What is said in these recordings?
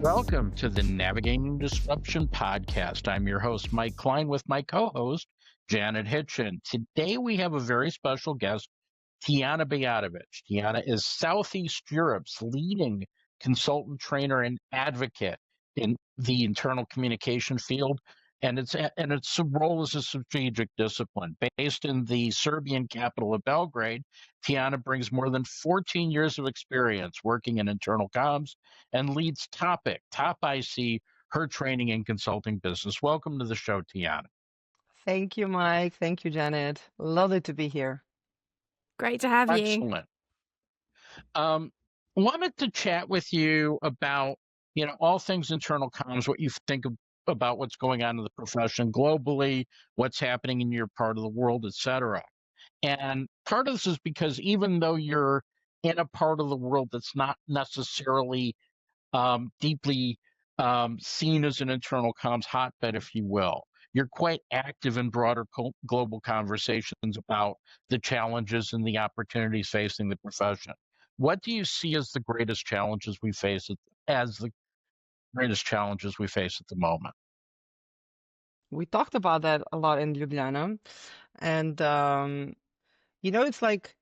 Welcome to the Navigating Disruption podcast. I'm your host, Mike Klein, with my co host, Janet Hitchin. Today we have a very special guest, Tijana Bejatovic. Tijana is Southeast Europe's leading consultant, trainer, and advocate in the internal communication field. And its role as a strategic discipline. Based in the Serbian capital of Belgrade, Tijana brings more than 14 years of experience working in internal comms and leads Top IC, her training and consulting business. Welcome to the show, Tijana. Thank you, Mike. Thank you, Janet. Lovely to be here. Great to have you. Excellent. Wanted to chat with you about, all things internal comms, what you think about what's going on in the profession globally, what's happening in your part of the world, et cetera. And part of this is because even though you're in a part of the world that's not necessarily deeply seen as an internal comms hotbed, if you will, you're quite active in broader global conversations about the challenges and the opportunities facing the profession. What do you see as the greatest challenges we face at the moment? We talked about that a lot in Ljubljana. And, it's like,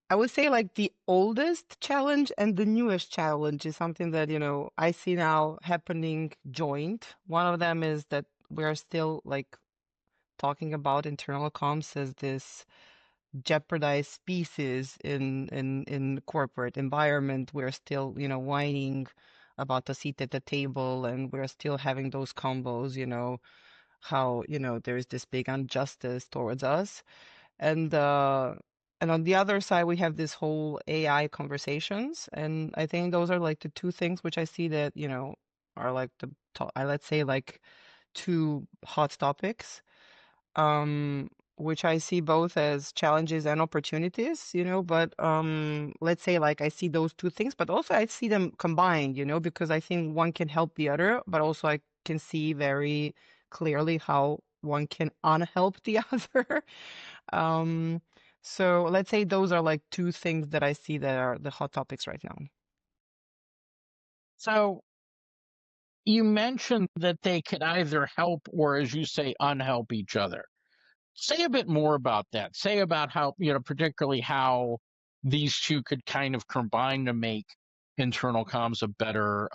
I would say like the oldest challenge and the newest challenge is something that, I see now happening joint. One of them is that we're still like talking about internal comms as this jeopardized species in corporate environment. We're still, whining about a seat at the table, and we're still having those combos, how, there's this big injustice towards us. And on the other side, we have this whole AI conversations. And I think those are like the two things which I see that, are like let's say like two hot topics. Which I see both as challenges and opportunities, but let's say like I see those two things, but also I see them combined, because I think one can help the other, but also I can see very clearly how one can unhelp the other. So let's say those are like two things that I see that are the hot topics right now. So you mentioned that they could either help or, as you say, unhelp each other. Say a bit more about that. Say about how, particularly how these two could kind of combine to make internal comms a better,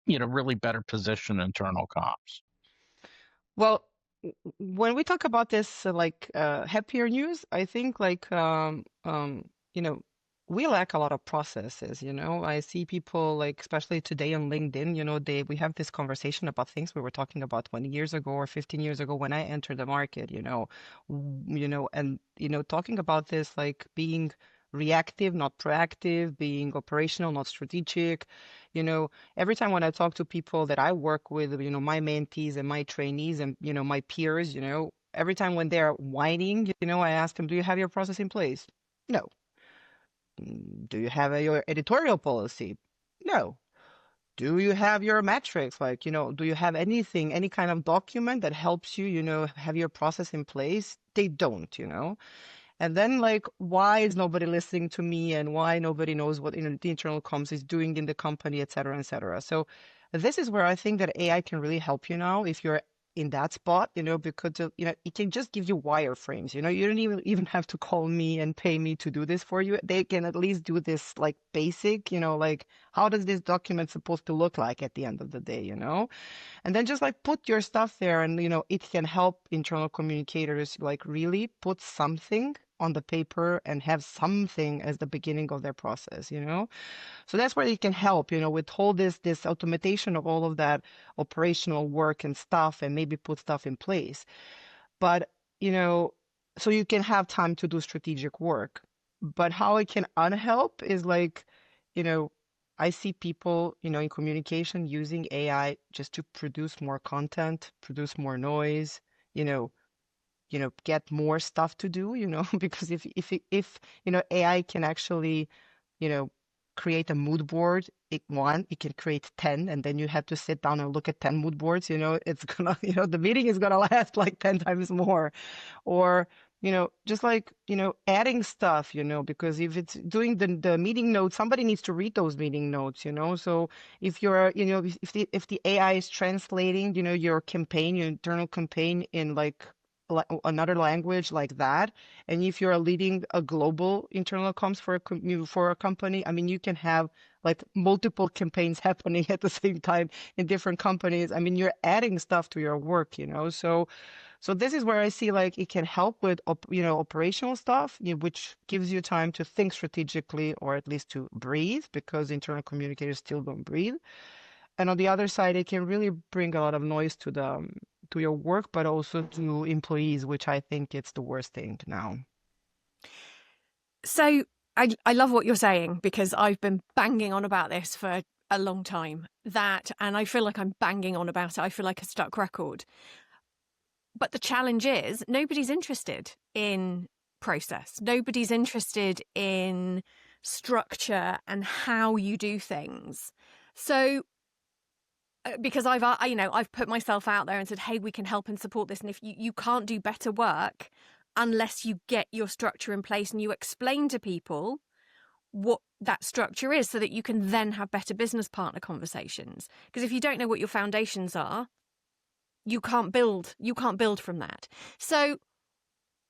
really better position internal comms. Well, when we talk about this, happier news, I think we lack a lot of processes, I see people like, especially today on LinkedIn, we have this conversation about things we were talking about 20 years ago or 15 years ago when I entered the market, talking about this, like being reactive, not proactive, being operational, not strategic. Every time when I talk to people that I work with, my mentees and my trainees and, my peers, every time when they're whining, I ask them, do you have your process in place? No. Do you have your editorial policy? No. Do you have your metrics? Do you have anything, any kind of document that helps you, have your process in place? They don't. And then why is nobody listening to me, and why nobody knows what the internal comms is doing in the company, et cetera, et cetera. So this is where I think that AI can really help you now if you're in that spot, because it can just give you wireframes. You don't even have to call me and pay me to do this for you. They can at least do this like basic, how does this document supposed to look like at the end of the day, and then just put your stuff there, and it can help internal communicators really put something on the paper and have something as the beginning of their process, So that's where it can help, with all this automation of all of that operational work and stuff, and maybe put stuff in place. But, so you can have time to do strategic work. But how it can unhelp is I see people, in communication using AI just to produce more content, produce more noise, get more stuff to do, because if AI can actually, create a mood board, it can create 10, and then you have to sit down and look at 10 mood boards, it's gonna, the meeting is gonna last like 10 times more. Or, just like, adding stuff, because if it's doing the meeting notes, somebody needs to read those meeting notes, So if you're, if the AI is translating, your campaign, your internal campaign in like another language like that, and if you're leading a global internal comms for a company, I mean, you can have like multiple campaigns happening at the same time in different companies. I mean, you're adding stuff to your work, So this is where I see like it can help with operational stuff, which gives you time to think strategically or at least to breathe, because internal communicators still don't breathe. And on the other side, it can really bring a lot of noise to your work, but also to employees, which I think it's the worst thing now. So I love what you're saying, because I've been banging on about this for a long time, and I feel like I'm banging on about it. I feel like a stuck record. But the challenge is nobody's interested in process. Nobody's interested in structure and how you do things. So because I've put myself out there and said, hey, we can help and support this. And if you can't do better work unless you get your structure in place and you explain to people what that structure is, so that you can then have better business partner conversations. Because if you don't know what your foundations are, you can't build from that. So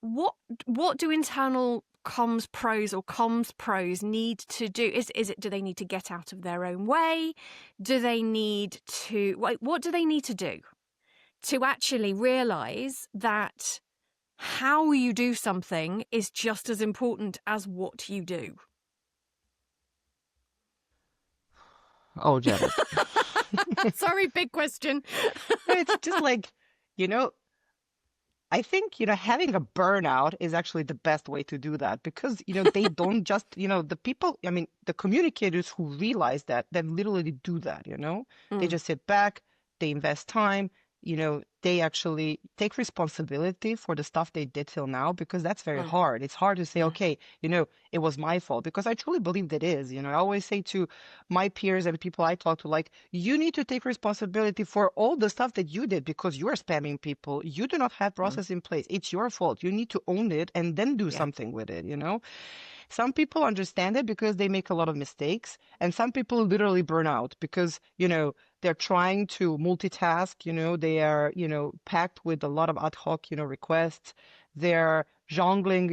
what do internal comms pros need to do? Do they need to get out of their own way? Do they need to what do they need to do to actually realize that how you do something is just as important as what you do? Oh, Janet. Sorry, big question. It's just like, I think, having a burnout is actually the best way to do that, because, they don't just, the people, I mean, the communicators who realize that literally do that, They just sit back, they invest time, they actually take responsibility for the stuff they did till now, because that's very hard. It's hard to say, okay, it was my fault, because I truly believe that is, I always say to my peers and people I talk to, like, you need to take responsibility for all the stuff that you did, because you're spamming people. You do not have process in place. It's your fault. You need to own it and then do something with it, Some people understand it because they make a lot of mistakes, and some people literally burn out because, they're trying to multitask, they are, packed with a lot of ad hoc, requests. They're jongling,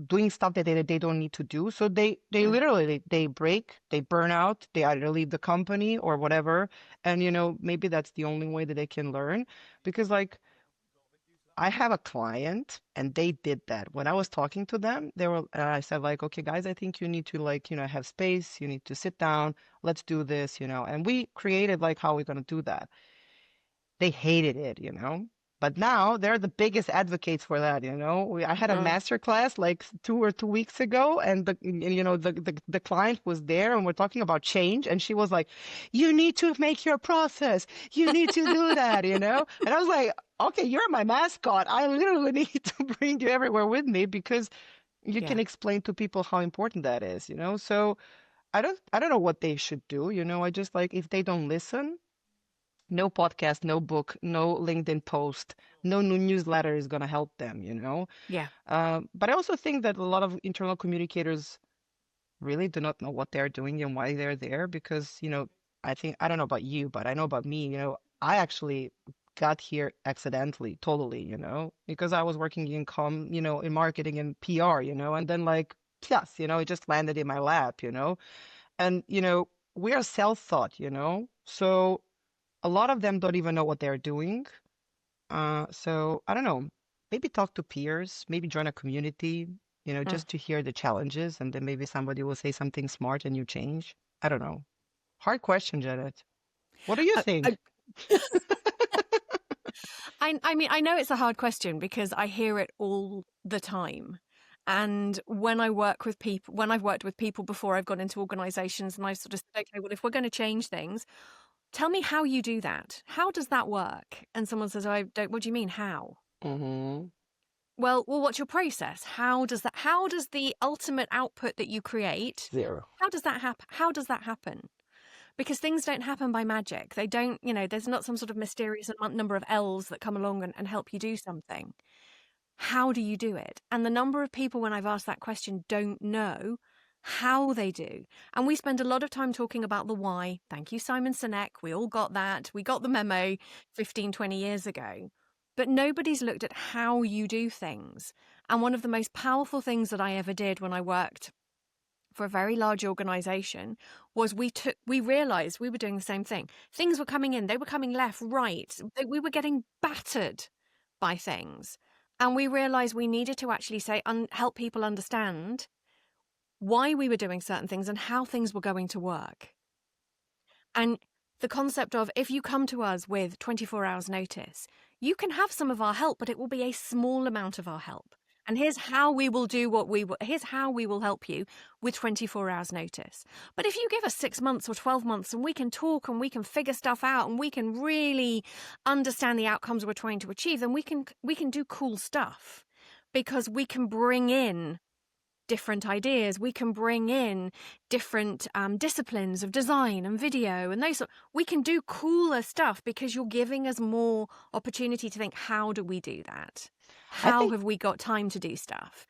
doing stuff that they don't need to do. So they literally, they break, they burn out, they either leave the company or whatever. And, maybe that's the only way that they can learn, because like, I have a client and they did that. When I was talking to them, I said like, okay, guys, I think you need to like, have space. You need to sit down. Let's do this, and we created like how we're going to do that. They hated it, but now they're the biggest advocates for that, I had a master class like 2 weeks ago, and the client was there and we're talking about change, and she was like, you need to make your process, you need to do that, and I was like, okay, you're my mascot, I literally need to bring you everywhere with me, because you can explain to people how important that is, so I don't know what they should do, I just like, if they don't listen, no podcast, no book, no LinkedIn post, no new newsletter is going to help them, Yeah. But I also think that a lot of internal communicators really do not know what they're doing and why they're there, because, I don't know about you, but I know about me, I actually got here accidentally, totally, because I was working in in marketing and PR, and then like, yes, it just landed in my lap, and, we are self-taught, so a lot of them don't even know what they're doing. So I don't know, maybe talk to peers, maybe join a community, just to hear the challenges, and then maybe somebody will say something smart and you change. I don't know. Hard question, Janet. What do you think? I mean, I know it's a hard question because I hear it all the time. And when I've worked with people before, I've gone into organizations and I sort of said, okay, well, if we're going to change things, tell me how you do that. How does that work? And someone says, I don't, what do you mean, how? Mm-hmm. Well, what's your process? How does the ultimate output that you create, Zero. how does that happen? How does that happen? Because things don't happen by magic. They don't, there's not some sort of mysterious number of L's that come along and help you do something. how do you do it? And the number of people when I've asked that question don't know how they do. And we spend a lot of time talking about the why. Thank you, Simon Sinek. We all got that. We got the memo 15, 20 years ago. But nobody's looked at how you do things. And one of the most powerful things that I ever did when I worked for a very large organization was we realized we were doing the same thing. Things were coming in, they were coming left, right. We were getting battered by things. And we realized we needed to actually help people understand why we were doing certain things and how things were going to work. And the concept of, if you come to us with 24 hours notice, you can have some of our help, but it will be a small amount of our help. And here's how we will here's how we will help you with 24 hours notice. But if you give us 6 months or 12 months and we can talk and we can figure stuff out and we can really understand the outcomes we're trying to achieve, then we can do cool stuff, because we can bring in different ideas. We can bring in different disciplines of design and video and we can do cooler stuff because you're giving us more opportunity to think, how do we do that? How have we got time to do stuff?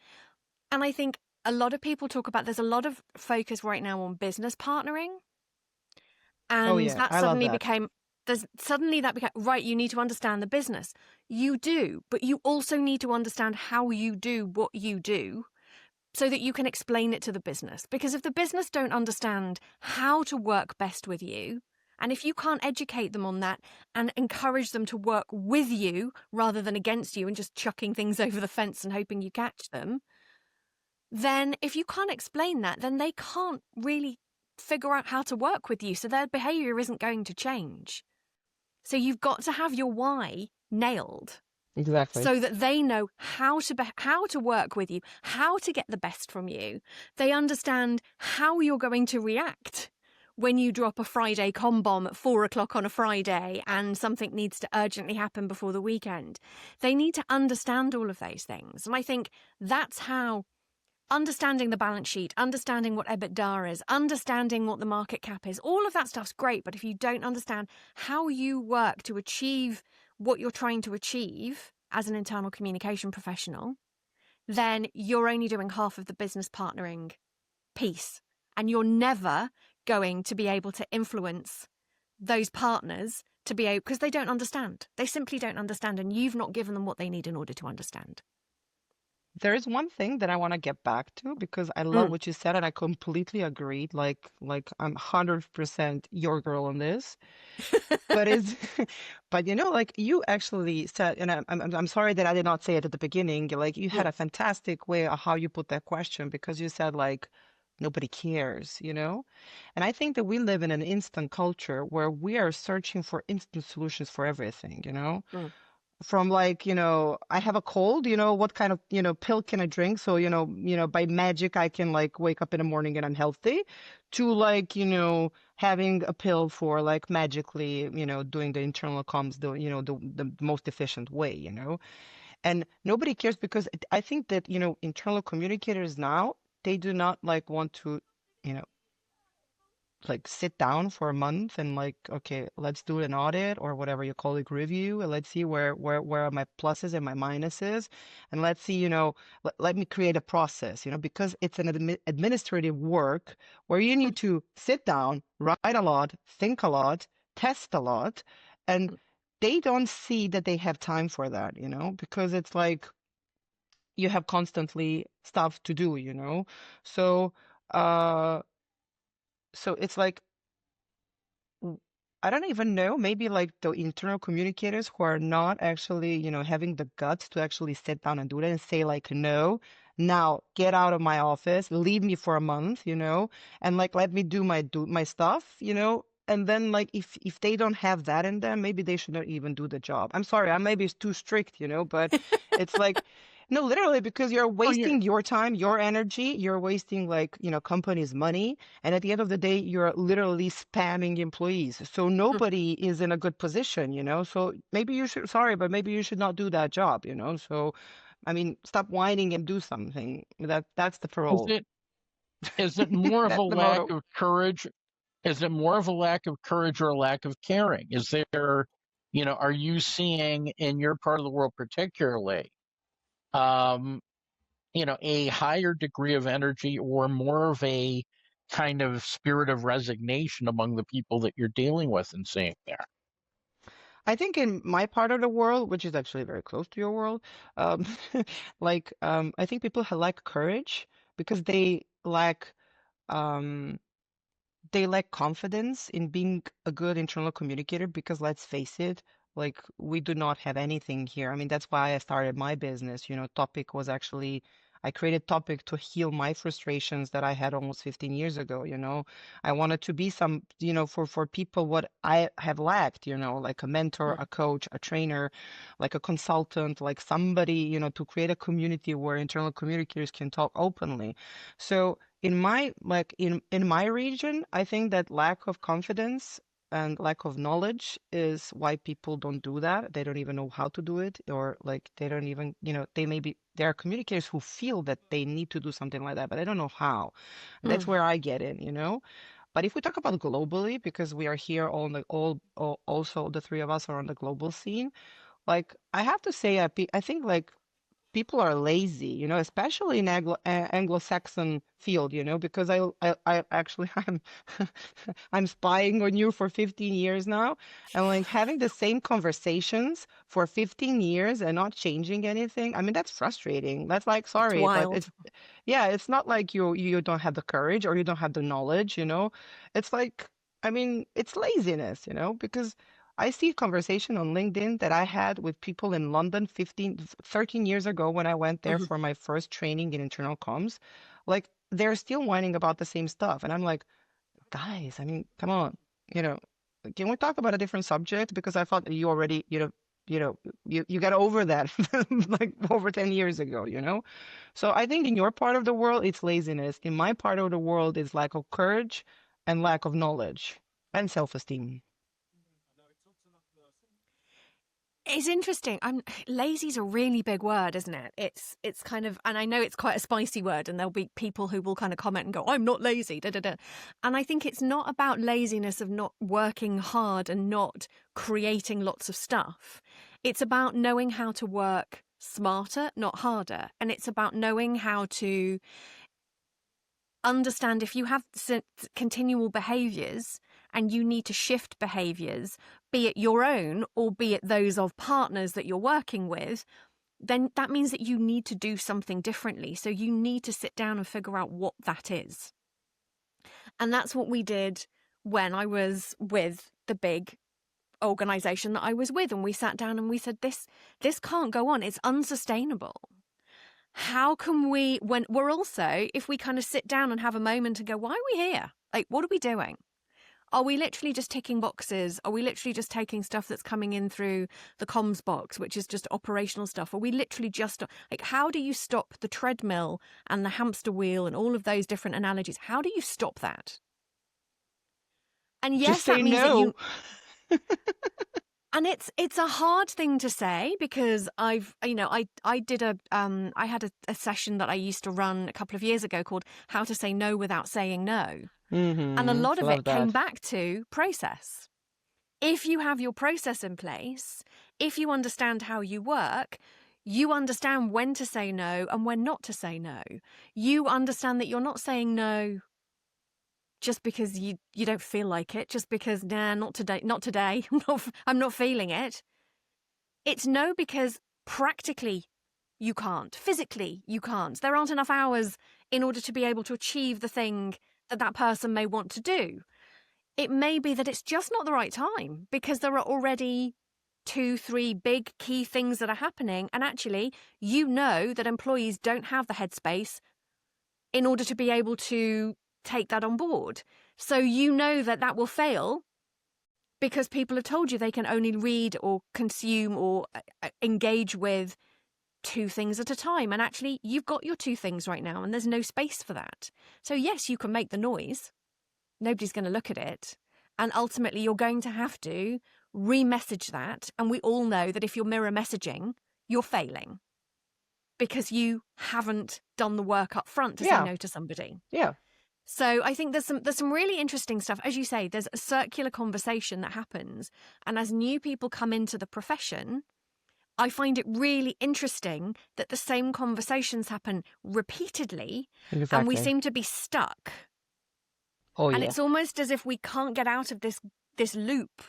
And I think a lot of people talk about, there's a lot of focus right now on business partnering. And that suddenly became, right, you need to understand the business. You do, but you also need to understand how you do what you do, so that you can explain it to the business. Because if the business don't understand how to work best with you, and if you can't educate them on that and encourage them to work with you rather than against you and just chucking things over the fence and hoping you catch them, then if you can't explain that, then they can't really figure out how to work with you. So their behavior isn't going to change. So you've got to have your why nailed. Exactly. So that they know how to work with you, how to get the best from you. They understand how you're going to react when you drop a Friday comm bomb at 4 o'clock on a Friday and something needs to urgently happen before the weekend. They need to understand all of those things. And I think that's how understanding the balance sheet, understanding what EBITDA is, understanding what the market cap is, all of that stuff's great. But if you don't understand how you work to achieve what you're trying to achieve as an internal communication professional, then you're only doing half of the business partnering piece. And you're never going to be able to influence those partners to be able, because they don't understand. They simply don't understand, and you've not given them what they need in order to understand. There is one thing that I want to get back to, because I love what you said and I completely agreed. Like I'm 100% your girl on this. But but like you actually said, and I'm sorry that I did not say it at the beginning. Like you had a fantastic way of how you put that question, because you said like nobody cares, And I think that we live in an instant culture where we are searching for instant solutions for everything, From like, I have a cold, what kind of, pill can I drink? So, by magic, I can like wake up in the morning and I'm healthy, to like, having a pill for like magically, doing the internal comms, the most efficient way, And nobody cares, because I think that, internal communicators now, they do not like want to, like sit down for a month and like, okay, let's do an audit or whatever you call it, review, and let's see where are my pluses and my minuses, and let's see, let me create a process, because it's an administrative work where you need to sit down, write a lot, think a lot, test a lot, and they don't see that they have time for that, because it's like you have constantly stuff to do, so so it's like, I don't even know, maybe like the internal communicators who are not actually, having the guts to actually sit down and do that and say like, no, now get out of my office, leave me for a month, and like, let me do my stuff, and then like, if they don't have that in them, maybe they should not even do the job. I'm sorry, I maybe it's too strict, but it's like, no, literally, because you're wasting your time, your energy, you're wasting like, company's money. And at the end of the day, you're literally spamming employees. So nobody is in a good position, So maybe you should, sorry, but maybe you should not do that job, So, I mean, stop whining and do something. That's the parole. Is it more of a lack of courage? Is it more of a lack of courage or a lack of caring? Is there, are you seeing in your part of the world particularly, a higher degree of energy or more of a kind of spirit of resignation among the people that you're dealing with and seeing there? I think in my part of the world, which is actually very close to your world, um, I think people lack courage because um, they lack confidence in being a good internal communicator because let's face it, like we do not have anything here. I mean, that's why I started my business. Topic was actually I created Topic to heal my frustrations that I had almost 15 years ago. I wanted to be for people what I have lacked, like a mentor, a coach, a trainer, like a consultant, like somebody, to create a community where internal communicators can talk openly. So in my region, I think that lack of confidence and lack of knowledge is why people don't do that. They don't even know how to do it, or like they don't even, there are communicators who feel that they need to do something like that, but they don't know how. And that's where I get in. But if we talk about globally, because we are here also the three of us are on the global scene, like I have to say, I think like people are lazy, especially in Anglo-Saxon field, because I actually I'm spying on you for 15 years now, and like having the same conversations for 15 years and not changing anything. I mean, that's frustrating. That's like, It's sorry, but wild. it's not like you don't have the courage or you don't have the knowledge. It's like, I mean, it's laziness, because I see a conversation on LinkedIn that I had with people in London 13 years ago when I went there Mhm. for my first training in internal comms. Like, they're still whining about the same stuff. And I'm like, guys, I mean, come on, you know, can we talk about a different subject? Because I thought you already, you got over that like over 10 years ago. So I think in your part of the world, it's laziness. In my part of the world, it's lack of courage and lack of knowledge and self-esteem. It's interesting. Lazy's a really big word, isn't it? It's kind of, and I know it's quite a spicy word, and there'll be people who will kind of comment and go, "I'm not lazy." Da da da. And I think it's not about laziness of not working hard and not creating lots of stuff. It's about knowing how to work smarter, not harder, and it's about knowing how to understand if you have continual behaviors and you need to shift behaviors, be it your own or be it those of partners that you're working with, then that means that you need to do something differently. So you need to sit down and figure out what that is. And that's what we did when I was with the big organization that I was with. And we sat down and we said, this can't go on. It's unsustainable. How can we, when we're also, if we kind of sit down and have a moment and go, why are we here? Like, what are we doing? Are we literally just ticking boxes? Are we literally just taking stuff that's coming in through the comms box, which is just operational stuff? Are we literally just, like, how do you stop the treadmill and the hamster wheel and all of those different analogies? How do you stop that? And Just yes, say that means that no. and it's a hard thing to say because I did I had a session that I used to run a couple of years ago called How to Say No Without Saying No. And a lot of Love it came that. back to process. If you have your process in place, if you understand how you work, you understand when to say no and when not to say no. You understand that you're not saying no just because you don't feel like it, just because, nah, not today, I'm not feeling it. It's no because practically you can't, physically you can't. There aren't enough hours in order to be able to achieve the thing that person may want to do. It may be that it's just not the right time because there are already 2-3 big key things that are happening, and actually you know that employees don't have the headspace in order to be able to take that on board. So you know that will fail because people have told you they can only read or consume or engage with 2 things at a time. And actually, you've got your 2 things right now, and there's no space for that. So yes, you can make the noise. Nobody's going to look at it. And ultimately, you're going to have to re-message that. And we all know that if you're mirror messaging, you're failing because you haven't done the work up front to say no to somebody. Yeah. So I think there's some really interesting stuff. As you say, there's a circular conversation that happens. And as new people come into the profession, I find it really interesting that the same conversations happen repeatedly and we Exactly. seem to be stuck. Oh, And yeah. it's almost as if we can't get out of this loop.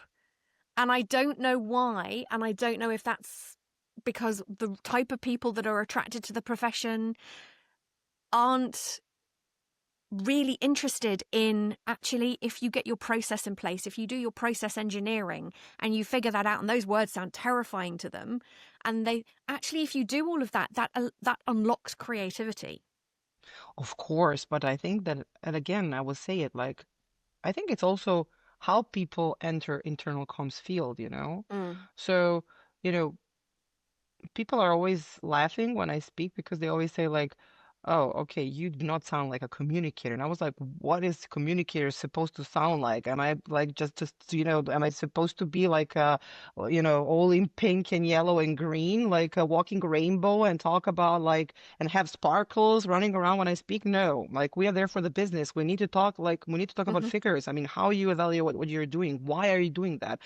And I don't know why, and I don't know if that's because the type of people that are attracted to the profession aren't really interested in, actually, if you get your process in place, if you do your process engineering and you figure that out, and those words sound terrifying to them, and they actually, if you do all of that unlocks creativity. Of course, but I think that, and again, I will say it like, I think it's also how people enter internal comms field, you know? So, you know, people are always laughing when I speak because they always say like, "Oh, okay, you do not sound like a communicator." And I was like, "What is communicator supposed to sound like? Am I like just am I supposed to be like all in pink and yellow and green, like a walking rainbow and talk about like and have sparkles running around when I speak? No, like we are there for the business. We need to talk about figures. I mean, how you evaluate what you're doing. Why are you doing that?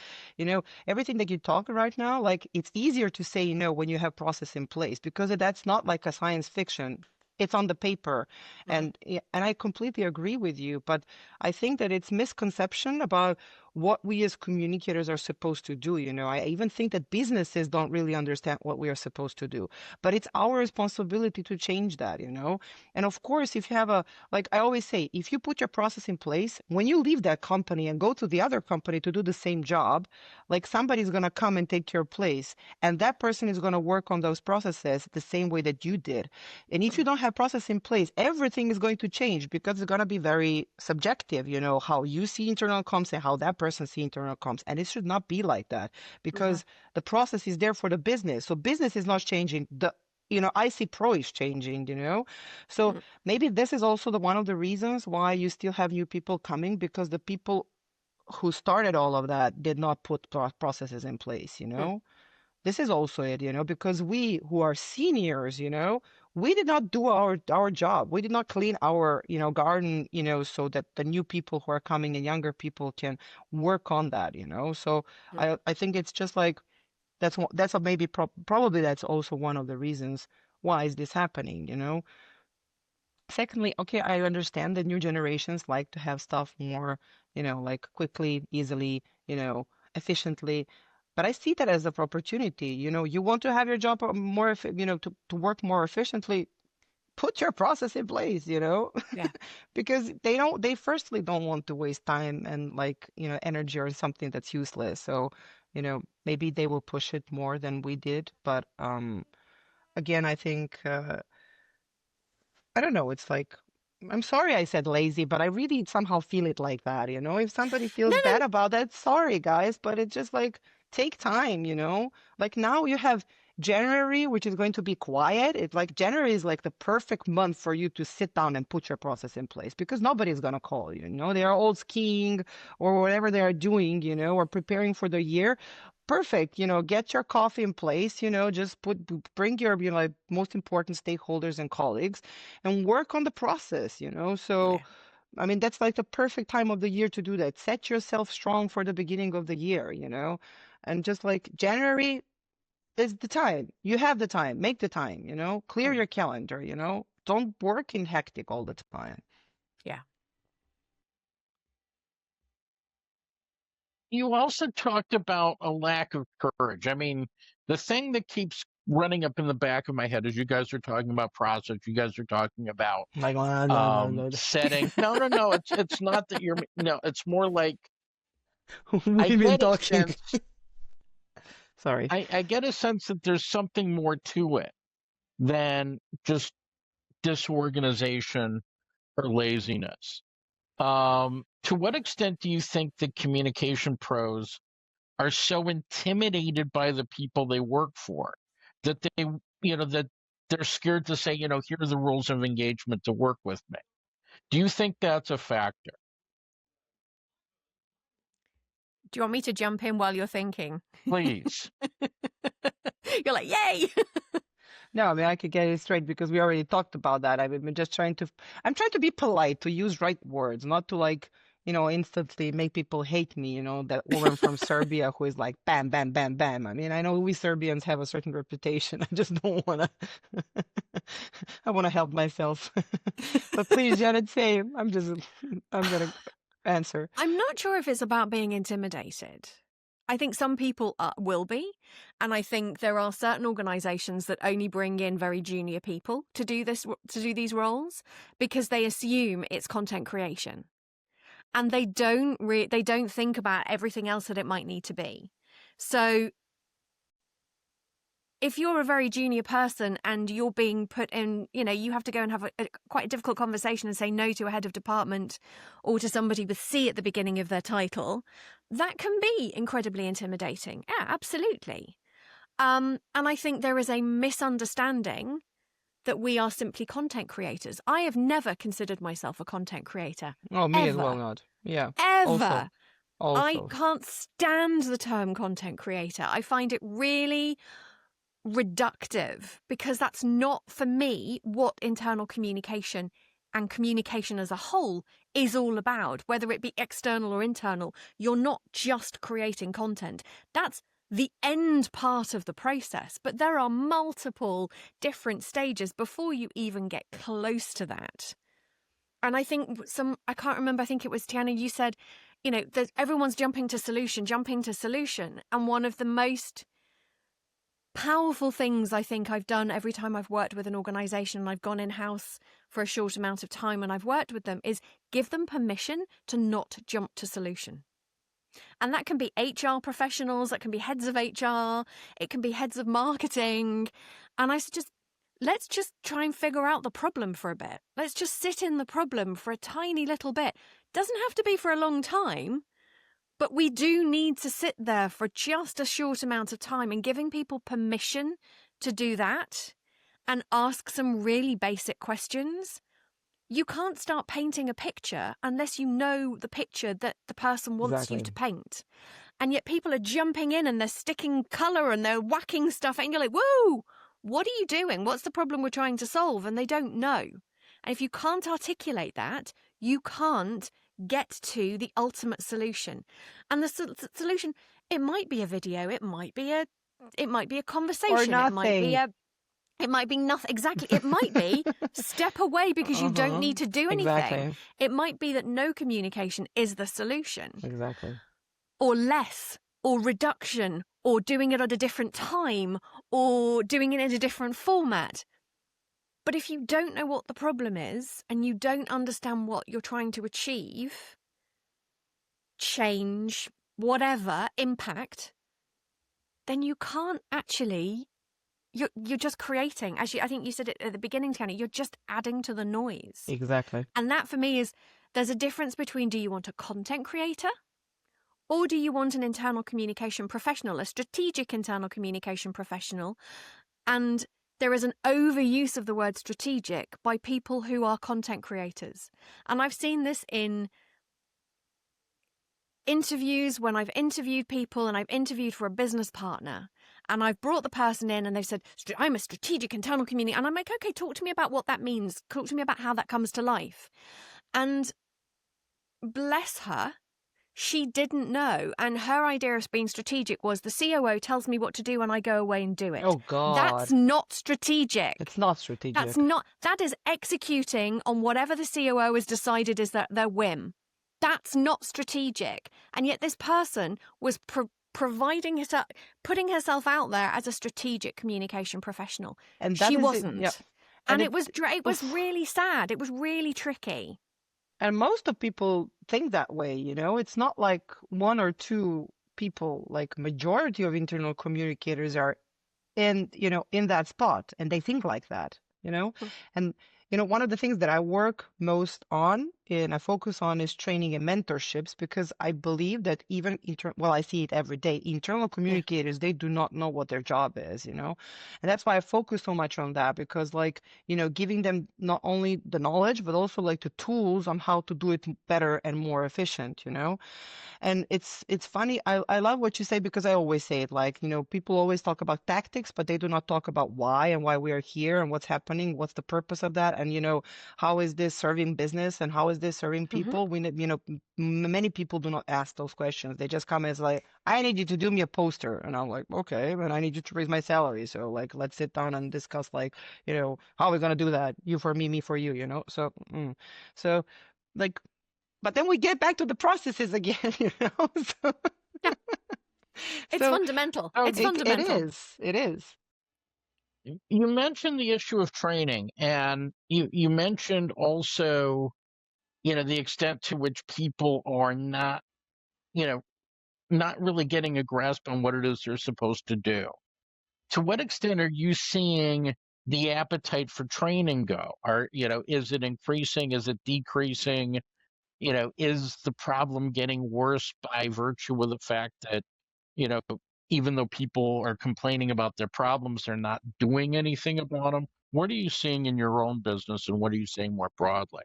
Everything that you talk right now, like it's easier to say no when you have process in place because that's not like a science fiction. It's on the paper. And I completely agree with you, but I think that it's misconception about what we as communicators are supposed to do. I even think that businesses don't really understand what we are supposed to do, but it's our responsibility to change that. And of course, if you have like I always say, if you put your process in place, when you leave that company and go to the other company to do the same job, like somebody's going to come and take your place, and that person is going to work on those processes the same way that you did. And if you don't have process in place, everything is going to change because it's going to be very subjective, how you see internal comms and how that person see internal comms. And it should not be like that because the process is there for the business. So business is not changing. IC Pro is changing. So maybe this is also one of the reasons why you still have new people coming, because the people who started all of that did not put processes in place. This is also it, because we who are seniors, we did not do our job. We did not clean our, garden, so that the new people who are coming and younger people can work on that. So I think it's just like that's maybe probably that's also one of the reasons why is this happening. Secondly, okay, I understand that new generations like to have stuff more, like quickly, easily, efficiently. But I see that as an opportunity. You want to have your job more, to work more efficiently, put your process in place, Yeah. because they firstly don't want to waste time and like, energy on something that's useless. So, maybe they will push it more than we did. But again, I think I don't know. It's like, I'm sorry I said lazy, but I really somehow feel it like that. If somebody feels No. bad about that, sorry, guys, but it's just like, take time. Like now you have January, which is going to be quiet. It's like January is like the perfect month for you to sit down and put your process in place because nobody's going to call you. They are all skiing or whatever they are doing, or preparing for the year. Perfect. Get your coffee in place, just bring your, most important stakeholders and colleagues and work on the process. So, I mean, that's like the perfect time of the year to do that. Set yourself strong for the beginning of the year, and just like January is the time. You have the time. Make the time, clear your calendar, don't work in hectic all the time. Yeah. You also talked about a lack of courage. I mean, the thing that keeps running up in the back of my head is you guys are talking about process. You guys are talking about Like, no. setting. No. It's not that you're. No, it's more like I We've been get a talking. sense. Sorry. I get a sense that there's something more to it than just disorganization or laziness. To what extent do you think that communication pros are so intimidated by the people they work for that that they're scared to say, here are the rules of engagement to work with me? Do you think that's a factor? Do you want me to jump in while you're thinking? Please. You're like, yay! No, I mean, I could get it straight because we already talked about that. I'm trying to be polite, to use right words, not to like, instantly make people hate me, that woman from Serbia who is like bam, bam, bam, bam. I mean, I know we Serbians have a certain reputation. I just don't want to, I want to help myself. But please, Janet, say, I'm going to answer. I'm not sure if it's about being intimidated. I think some people will be, and I think there are certain organizations that only bring in very junior people to do these roles because they assume it's content creation. And they don't think about everything else that it might need to be. So if you're a very junior person and you're being put in, you have to go and have quite a difficult conversation and say no to a head of department or to somebody with C at the beginning of their title, that can be incredibly intimidating. Yeah, absolutely. And I think there is a misunderstanding that we are simply content creators. I have never considered myself a content creator. Oh, me ever. As well not. Yeah. Ever. Also. I can't stand the term content creator. I find it really reductive because that's not, for me, what internal communication and communication as a whole is all about, whether it be external or internal. You're not just creating content. That's the end part of the process, but there are multiple different stages before you even get close to that. And I think I can't remember, I think it was Tijana, you said, everyone's jumping to solution. And one of the most powerful things I think I've done every time I've worked with an organization and I've gone in-house for a short amount of time and I've worked with them is give them permission to not jump to solution. And that can be HR professionals, that can be heads of HR, it can be heads of marketing. And I suggest, let's just try and figure out the problem for a bit. Let's just sit in the problem for a tiny little bit. Doesn't have to be for a long time, but we do need to sit there for just a short amount of time, and giving people permission to do that and ask some really basic questions. You can't start painting a picture unless you know the picture that the person wants you to paint. And yet people are jumping in and they're sticking colour and they're whacking stuff and you're like, whoa, what are you doing? What's the problem we're trying to solve? And they don't know. And if you can't articulate that, you can't get to the ultimate solution. And the solution, it might be a video, it might be a conversation, or nothing. It might be nothing. Exactly. It might be step away because you don't need to do anything. Exactly. It might be that no communication is the solution. Exactly. Or less, or reduction, or doing it at a different time, or doing it in a different format. But if you don't know what the problem is and you don't understand what you're trying to achieve, change, whatever, impact, then you can't actually, you're just creating. As I think you said it at the beginning, Tijana, you're just adding to the noise. Exactly. And that for me is, there's a difference between, do you want a content creator or do you want an internal communication professional, a strategic internal communication professional? And there is an overuse of the word strategic by people who are content creators. And I've seen this in interviews when I've interviewed people and I've interviewed for a business partner and I've brought the person in and they've said, I'm a strategic internal communicator. And I'm like, okay, talk to me about what that means. Talk to me about how that comes to life. And bless her, she didn't know. And her idea of being strategic was the COO tells me what to do and I go away and do it. Oh, God. That's not strategic. It's not strategic. That is executing on whatever the COO has decided is their whim. That's not strategic. And yet this person was putting herself out there as a strategic communication professional. And she wasn't. Yeah. And it was really sad. It was really tricky. And most of people think that way, It's not like one or two people, like majority of internal communicators are in that spot and they think like that, And, one of the things that I work most on and I focus on is training and mentorships, because I believe that even, I see it every day, internal communicators, they do not know what their job is, And that's why I focus so much on that, because giving them not only the knowledge, but also the tools on how to do it better and more efficient, And it's funny. I love what you say, because I always say it, people always talk about tactics, but they do not talk about why and why we are here and what's happening, what's the purpose of that. And, how is this serving business and how is as the serving people, many people do not ask those questions. They just come as like, I need you to do me a poster. And I'm like, okay, but I need you to raise my salary. So like, let's sit down and discuss like, how are we going to do that? You for me for you, So, so like, but then we get back to the processes again, So, yeah. It's so fundamental. Oh, It's fundamental. It is. you mentioned the issue of training, and you mentioned also, the extent to which people are not, not really getting a grasp on what it is they're supposed to do. To what extent are you seeing the appetite for training go? Is it increasing? Is it decreasing? Is the problem getting worse by virtue of the fact that, you know, even though people are complaining about their problems, they're not doing anything about them? What are you seeing in your own business, and what are you seeing more broadly?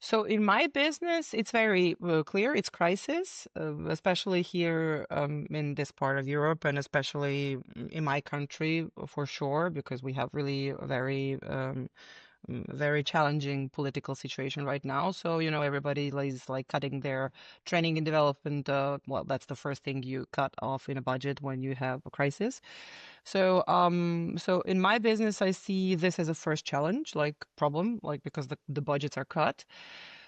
So in my business, it's very clear. It's crisis, especially here in this part of Europe, and especially in my country for sure, because we have really a very challenging political situation right now. So, everybody is like cutting their training and development. Well, that's the first thing you cut off in a budget when you have a crisis. So in my business, I see this as a first challenge, like problem, like because the budgets are cut.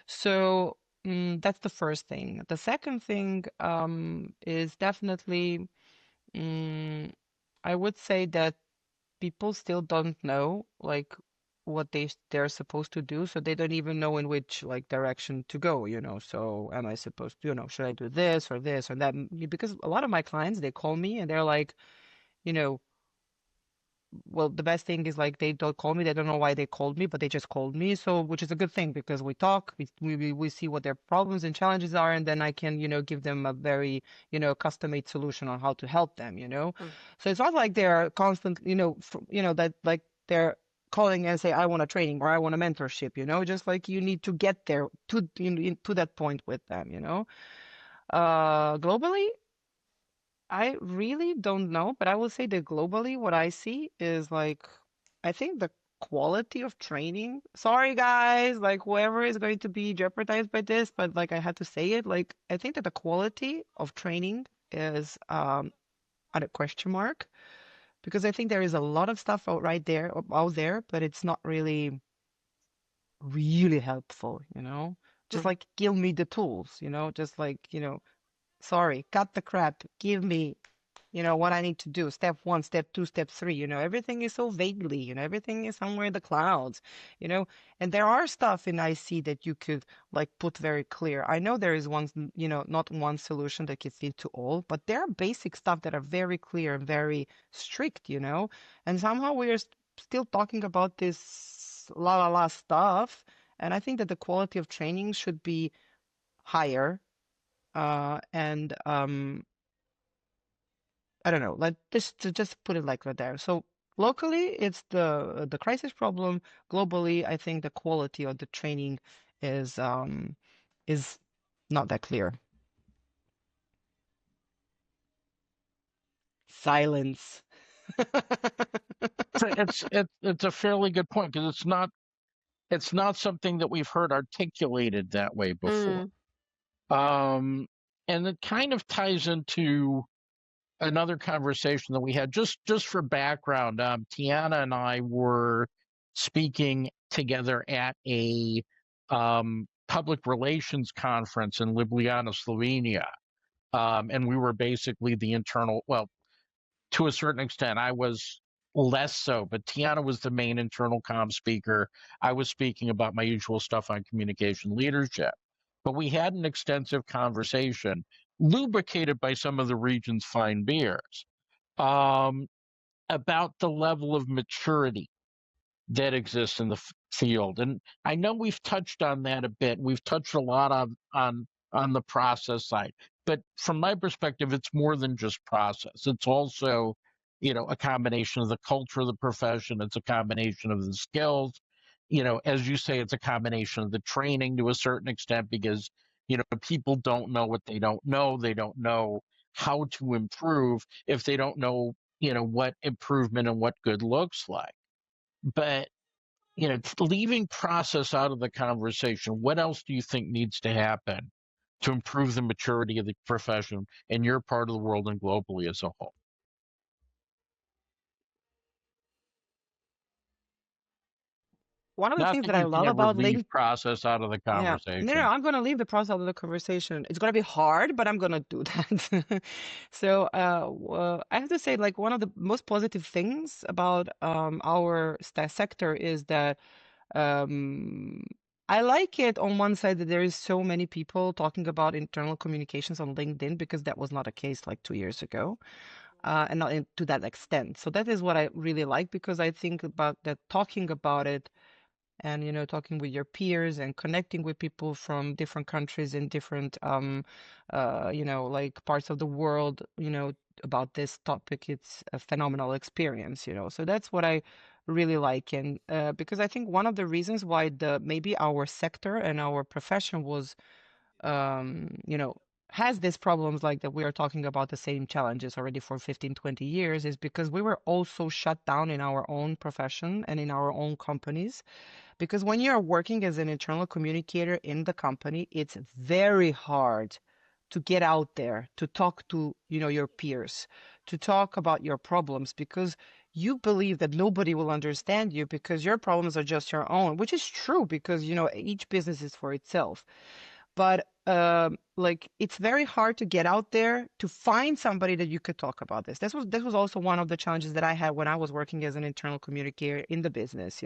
So that's the first thing. The second thing is definitely, I would say that people still don't know like what they're supposed to do, so they don't even know in which like direction to go, So am I supposed to, should I do this or this or that? Because a lot of my clients, they call me and they're like, you know, well, the best thing is like they don't call me. They don't know why they called me, but they just called me. So, which is a good thing because we talk, we see what their problems and challenges are, and then I can, give them a very, custom-made solution on how to help them, So it's not like they're constant, that like they're calling and say, I want a training or I want a mentorship, just like you need to get there to that point with them, Globally, I really don't know, but I will say that globally, what I see is like, I think the quality of training. Sorry, guys, like whoever is going to be jeopardized by this, but like I had to say it. Like, I think that the quality of training is at a question mark because I think there is a lot of stuff out there, but it's not really helpful, Just Mm. like give me the tools, just like, sorry, cut the crap, give me what I need to do. Step 1, step 2, step 3, everything is so vaguely, everything is somewhere in the clouds, and there are stuff in IC that you could like put very clear. I know there is one, not one solution that can fit to all, but there are basic stuff that are very clear and very strict, and somehow we are still talking about this la la la stuff. And I think that the quality of training should be higher. And I don't know, like just to just put it like right there. So locally, it's the crisis problem. Globally, I think the quality of the training is not that clear. Silence. So it's a fairly good point, because it's not something that we've heard articulated that way before. And it kind of ties into another conversation that we had. Just for background, Tijana and I were speaking together at a public relations conference in Ljubljana, Slovenia, and we were basically the internal. Well, to a certain extent, I was less so, but Tijana was the main internal comm speaker. I was speaking about my usual stuff on communication leadership. But we had an extensive conversation, lubricated by some of the region's fine beers, um, about the level of maturity that exists in the field. And I know we've touched on that a bit. We've touched a lot on the process side. But from my perspective, it's more than just process. It's also, a combination of the culture of the profession. It's a combination of the skills. As you say, it's a combination of the training to a certain extent, because, people don't know what they don't know. They don't know how to improve if they don't know, what improvement and what good looks like. But leaving process out of the conversation, what else do you think needs to happen to improve the maturity of the profession in your part of the world and globally as a whole? One of the Not things that that I you can love ever about leave LinkedIn, process out of the yeah, no, conversation. I'm gonna leave the process of the conversation. It's gonna be hard, but I'm gonna do that. So, I have to say, like, one of the most positive things about our sector is that um, I like it on one side that there is so many people talking about internal communications on LinkedIn, because that was not a case like 2 years ago, and not to that extent. So that is what I really like, because I think about that, talking about it, and talking with your peers and connecting with people from different countries and different like parts of the world, about this topic. It's a phenomenal experience. So that's what I really like. And because I think one of the reasons why maybe our sector and our profession was has these problems, like that we are talking about the same challenges already for 15, 20 years, is because we were also shut down in our own profession and in our own companies. Because when you're working as an internal communicator in the company, it's very hard to get out there, to talk to, your peers, to talk about your problems, because you believe that nobody will understand you because your problems are just your own, which is true, because, each business is for itself. But like, it's very hard to get out there to find somebody that you could talk about this. This was also one of the challenges that I had when I was working as an internal communicator in the business.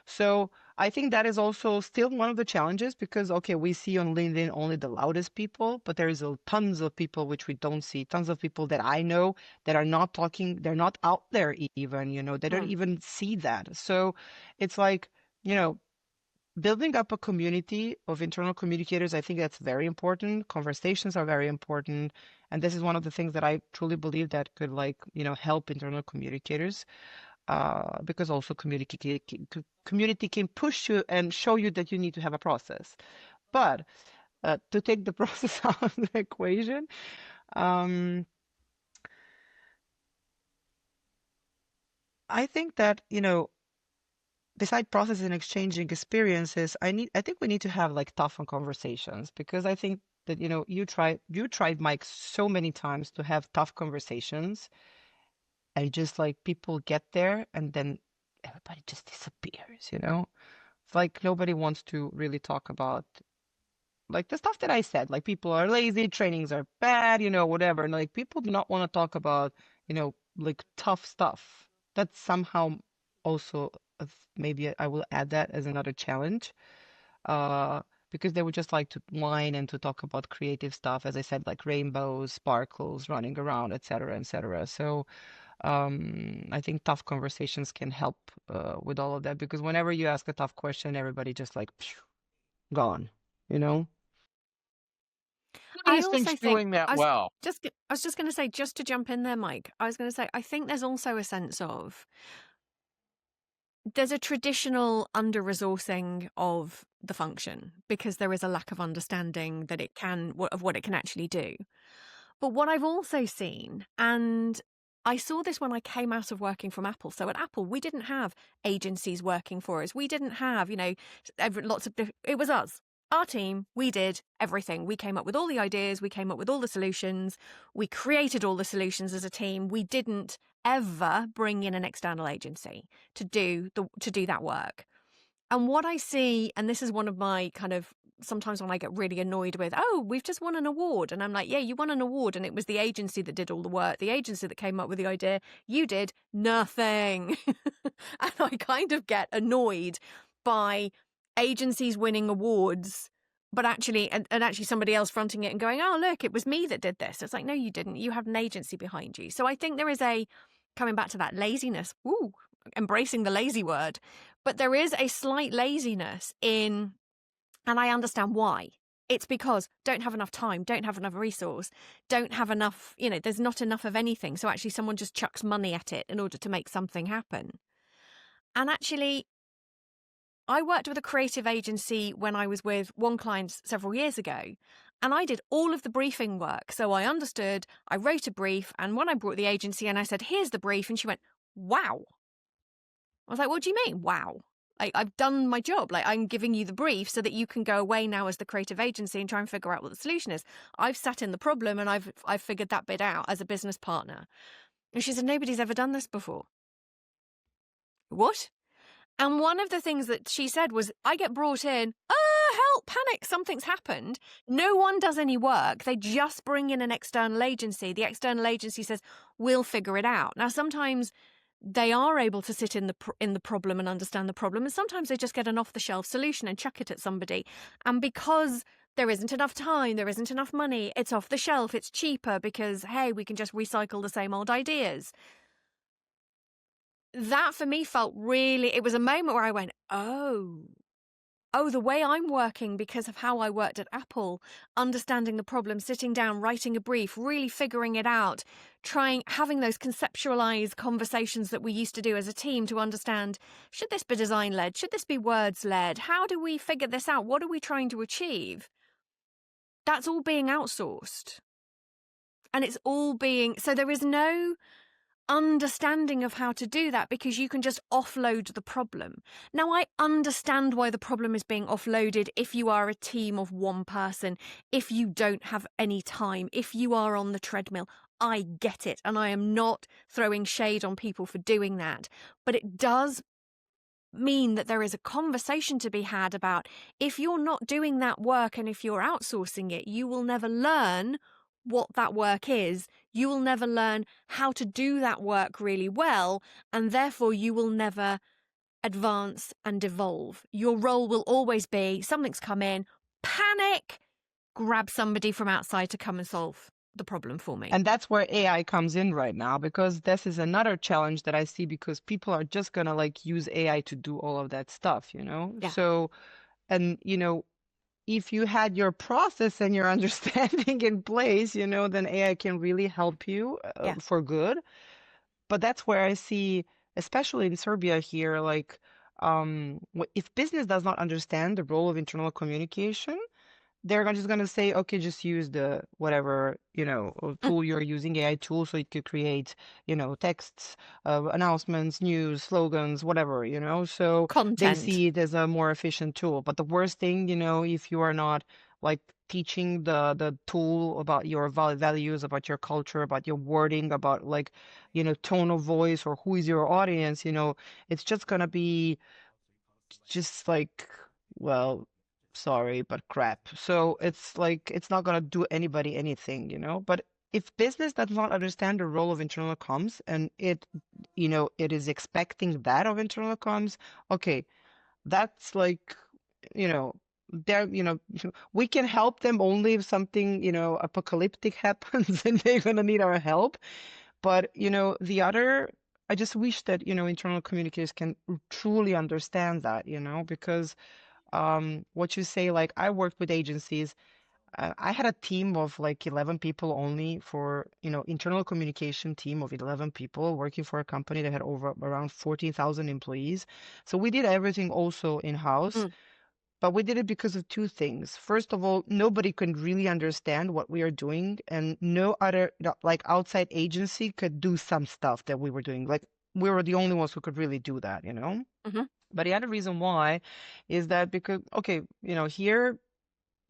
So I think that is also still one of the challenges, because, okay, we see on LinkedIn only the loudest people, but there is tons of people which we don't see, tons of people that I know that are not talking, they're not out there even, they don't even see that. So it's like, building up a community of internal communicators, I think that's very important. Conversations are very important. And this is one of the things that I truly believe that could, like, help internal communicators. Because also community can push you and show you that you need to have a process. But to take the process out of the equation, I think that, beside process and exchanging experiences, I think we need to have, like, tough on conversations, because I think that, you tried, Mike, so many times to have tough conversations, and just, like, people get there and then everybody just disappears. It's like nobody wants to really talk about, like, the stuff that I said, like, people are lazy, trainings are bad, whatever. And, like, people do not want to talk about, like, tough stuff. That's somehow also, maybe I will add that as another challenge, uh, because they would just like to whine and to talk about creative stuff, as I said, like rainbows, sparkles, running around, etc., etc. So I think tough conversations can help with all of that, because whenever you ask a tough question, everybody just, like, phew, gone, you know? Who do I you also think's think doing that well? I was just going to say, just to jump in there, Mike, I was going to say, I think there's also a sense of there's a traditional under-resourcing of the function, because there is a lack of understanding that of what it can actually do. But what I've also seen, and I saw this when I came out of working from Apple. So at Apple, we didn't have agencies working for us. We didn't have, it was us. Our team, we did everything. We came up with all the ideas. We came up with all the solutions. We created all the solutions as a team. We didn't ever bring in an external agency to do that work. And what I see, and this is one of my kind of, sometimes when I get really annoyed with, oh, we've just won an award. And I'm like, yeah, you won an award. And it was the agency that did all the work, the agency that came up with the idea. You did nothing. And I kind of get annoyed by agencies winning awards, but actually, and actually somebody else fronting it and going, oh, look, it was me that did this. It's like, no, you didn't. You have an agency behind you. So I think there is coming back to that laziness, embracing the lazy word, but there is a slight laziness in, and I understand why. It's because don't have enough time, don't have enough resource, don't have enough, there's not enough of anything. So actually someone just chucks money at it in order to make something happen. And actually, I worked with a creative agency when I was with one client several years ago, and I did all of the briefing work. So I understood, I wrote a brief, and when I brought the agency and I said, here's the brief, and she went, wow. I was like, what do you mean, wow? I've done my job. Like, I'm giving you the brief so that you can go away now as the creative agency and try and figure out what the solution is. I've sat in the problem and I've figured that bit out as a business partner. And she said, nobody's ever done this before. What? And one of the things that she said was, I get brought in, help, panic, something's happened. No one does any work. They just bring in an external agency. The external agency says, we'll figure it out. Now, sometimes they are able to sit in the problem and understand the problem. And sometimes they just get an off-the-shelf solution and chuck it at somebody. And because there isn't enough time, there isn't enough money, it's off the shelf, it's cheaper because, hey, we can just recycle the same old ideas. That for me felt really, it was a moment where I went, oh, the way I'm working because of how I worked at Apple, understanding the problem, sitting down, writing a brief, really figuring it out, having those conceptualized conversations that we used to do as a team to understand, should this be design-led? Should this be words-led? How do we figure this out? What are we trying to achieve? That's all being outsourced. And it's all so there is no understanding of how to do that because you can just offload the problem. Now, I understand why the problem is being offloaded if you are a team of one person, if you don't have any time, if you are on the treadmill. I get it, and I am not throwing shade on people for doing that. But it does mean that there is a conversation to be had about if you're not doing that work and if you're outsourcing it, you will never learn what that work is. You will never learn how to do that work really well, and therefore you will never advance and evolve. Your role will always be something's come in, panic, grab somebody from outside to come and solve the problem for me. And that's where AI comes in right now, because this is another challenge that I see, because people are just gonna like use AI to do all of that stuff, you know? Yeah. So, and you know, if you had your process and your understanding in place, you know, then AI can really help you for good. But that's where I see, especially in Serbia here, like if business does not understand the role of internal communication, they're just going to say, okay, just use the whatever, you know, tool you're using, AI tool, so it could create, you know, texts, announcements, news, slogans, whatever, you know, so Content. they see it as a more efficient tool. But the worst thing, you know, if you are not like teaching the tool about your values, about your culture, about your wording, about like, you know, tone of voice or who is your audience, you know, it's just going to be just like, well, sorry, but crap. So it's like, it's not going to do anybody anything, you know? But if business does not understand the role of internal comms and it, you know, it is expecting that of internal comms, okay, that's like, you know, they're, you know, we can help them only if something, you know, apocalyptic happens and they're going to need our help. But, you know, I just wish that, you know, internal communicators can truly understand that, you know, because what you say, like I worked with agencies. I had a team of like 11 people only for, you know, internal communication team of 11 people working for a company that had around 14,000 employees. So we did everything also in-house. But we did it because of two things. First of all, nobody could really understand what we are doing, and no other like outside agency could do some stuff that we were doing. Like we were the only ones who could really do that, you know? But the other reason why is that because, okay, you know, here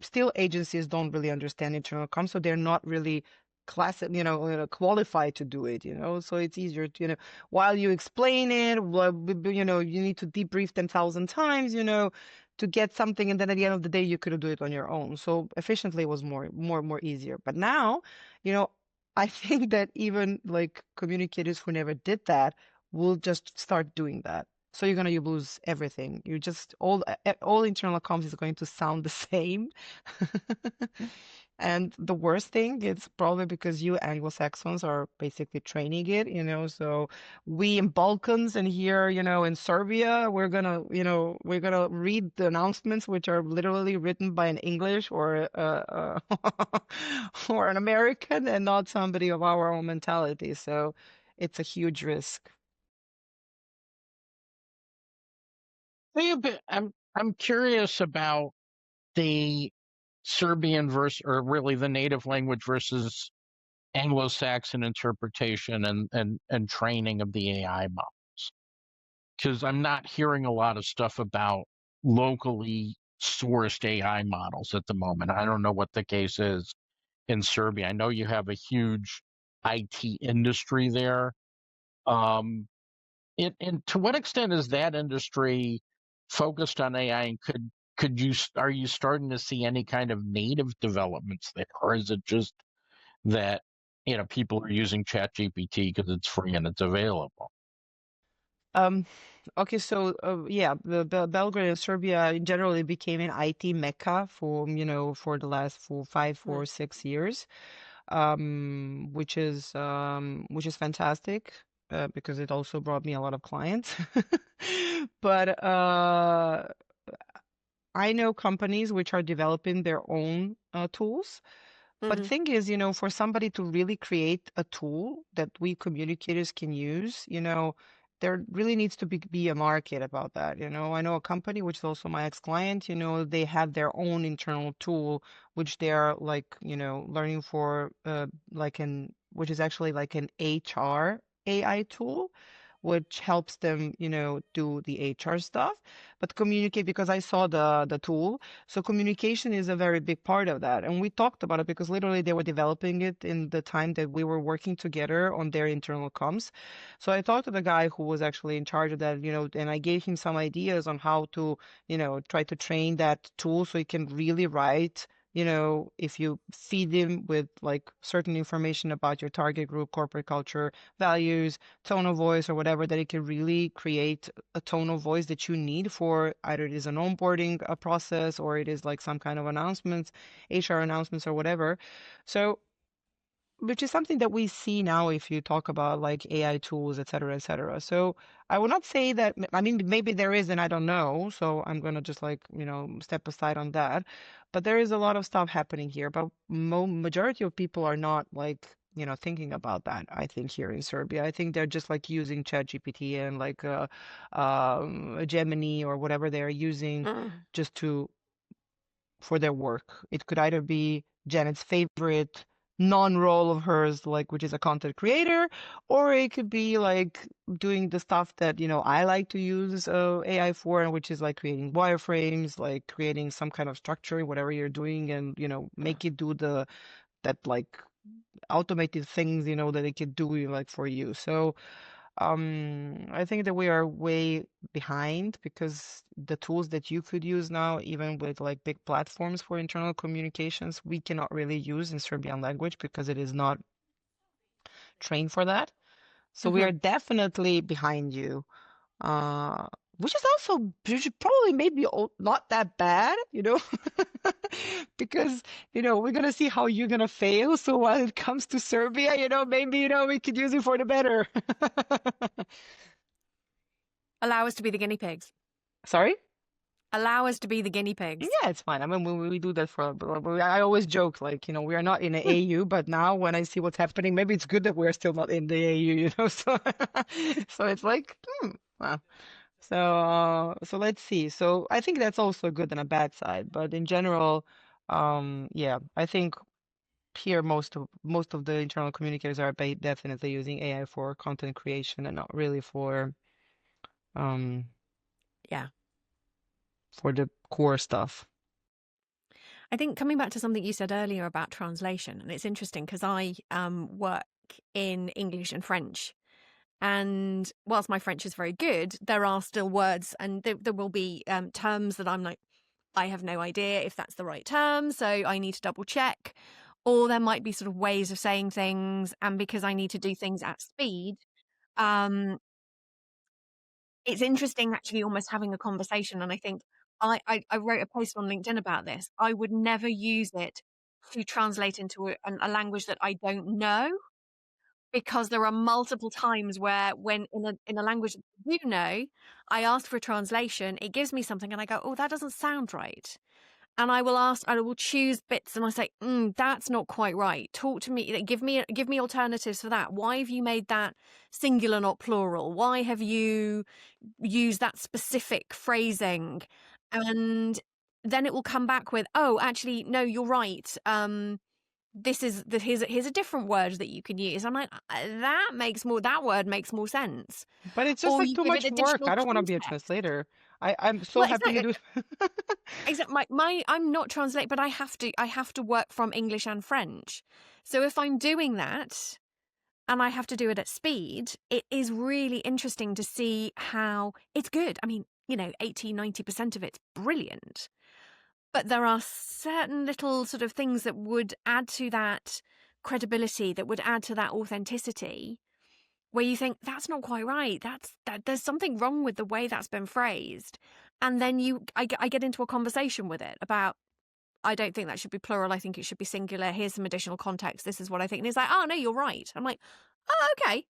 still agencies don't really understand internal comms, so they're not really qualified to do it, you know, so it's easier to, you know, while you explain it, you know, you need to debrief them 1,000 times, you know, to get something, and then at the end of the day you could do it on your own. So efficiently was more easier. But now, you know, I think that even like communicators who never did that will just start doing that. So you're gonna lose everything. You just all internal comms is going to sound the same. And the worst thing is probably because you Anglo-Saxons are basically training it, you know. So we in Balkans and here, you know, in Serbia, we're gonna read the announcements, which are literally written by an English or or an American, and not somebody of our own mentality. So it's a huge risk. I'm curious about the Serbian versus, or really the native language versus Anglo-Saxon interpretation and training of the AI models. because I'm not hearing a lot of stuff about locally sourced AI models at the moment. I don't know what the case is in Serbia. I know you have a huge IT industry there. Um, and to what extent is that industry focused on AI? And are you starting to see any kind of native developments there, or is it just that people are using ChatGPT because it's free and it's available? Um, okay, so yeah, the Belgrade and Serbia in general it became an IT mecca for for the last 6 years, which is fantastic because it also brought me a lot of clients. But I know companies which are developing their own tools. But the Mm-hmm. thing is, for somebody to really create a tool that we communicators can use, there really needs to be a market about that. I know a company, which is also my ex-client, they have their own internal tool, which they are like, learning for, which is actually like an HR AI tool, which helps them, do the HR stuff, but communicate because I saw the tool. So communication is a very big part of that. And we talked about it because literally they were developing it in the time that we were working together on their internal comms. So I talked to the guy who was actually in charge of that, and I gave him some ideas on how to, try to train that tool so he can really write. If you feed him with like certain information about your target group, corporate culture, values, tone of voice, or whatever, that it can really create a tone of voice that you need for either it is an onboarding process or it is like some kind of announcements, HR announcements or whatever. So, which is something that we see now if you talk about like AI tools, et cetera, et cetera. So I would not say that, I mean, maybe there is and I don't know. So I'm going to just like, step aside on that. But there is a lot of stuff happening here. But majority of people are not like, thinking about that, I think, here in Serbia. I think they're just like using ChatGPT and like a Gemini or whatever they're using Mm. just for their work. It could either be Janet's favorite non-role of hers, like which is a content creator, or it could be like doing the stuff that I like to use AI for, and which is like creating wireframes, like creating some kind of structure, whatever you're doing, and make it do that like automated things that it can do like for you. So I think that we are way behind because the tools that you could use now, even with like big platforms for internal communications, we cannot really use in Serbian language because it is not trained for that. So we Mm-hmm. are definitely behind you. Uh, which is also probably maybe not that bad, because we're gonna see how you're gonna fail. So when it comes to Serbia, maybe we could use it for the better. Allow us to be the guinea pigs. Sorry? Allow us to be the guinea pigs. Yeah, it's fine. I mean, we do that I always joke, like, we are not in the AU, but now when I see what's happening, maybe it's good that we're still not in the AU, So, so it's like, wow. So let's see. So I think that's also a good and a bad side, but in general, yeah, I think here most of the internal communicators are definitely using AI for content creation and not really um Yeah. for the core stuff. I think coming back to something you said earlier about translation, and it's interesting because I work in English and French. And whilst my French is very good, there are still words and there will be terms that I'm like, I have no idea if that's the right term, so I need to double check. Or there might be sort of ways of saying things, and because I need to do things at speed, um, it's interesting actually almost having a conversation. And I think I wrote a post on LinkedIn about this. I would never use it to translate into a language that I don't know, because there are multiple times where when in a language that I do know, I ask for a translation, it gives me something and I go, oh, that doesn't sound right. And I will choose bits and I say, that's not quite right. Talk to me, give me alternatives for that. Why have you made that singular, not plural? Why have you used that specific phrasing? And then it will come back with, oh, actually, no, you're right. here's a different word that you can use. I'm like, that word makes more sense. But it's just Or like you too give it much work. additional I don't want to be a context. translator. I'm so Well, happy you exactly. do. Exactly. I'm not translate, but I have to work from English and French. So if I'm doing that and I have to do it at speed, it is really interesting to see how it's good. I mean, 80-90% of it's brilliant. But there are certain little sort of things that would add to that credibility, that would add to that authenticity, where you think that's not quite right. That there's something wrong with the way that's been phrased. And then I get into a conversation with it about, I don't think that should be plural. I think it should be singular. Here's some additional context. This is what I think. And it's like, oh no, you're right. I'm like, oh, okay.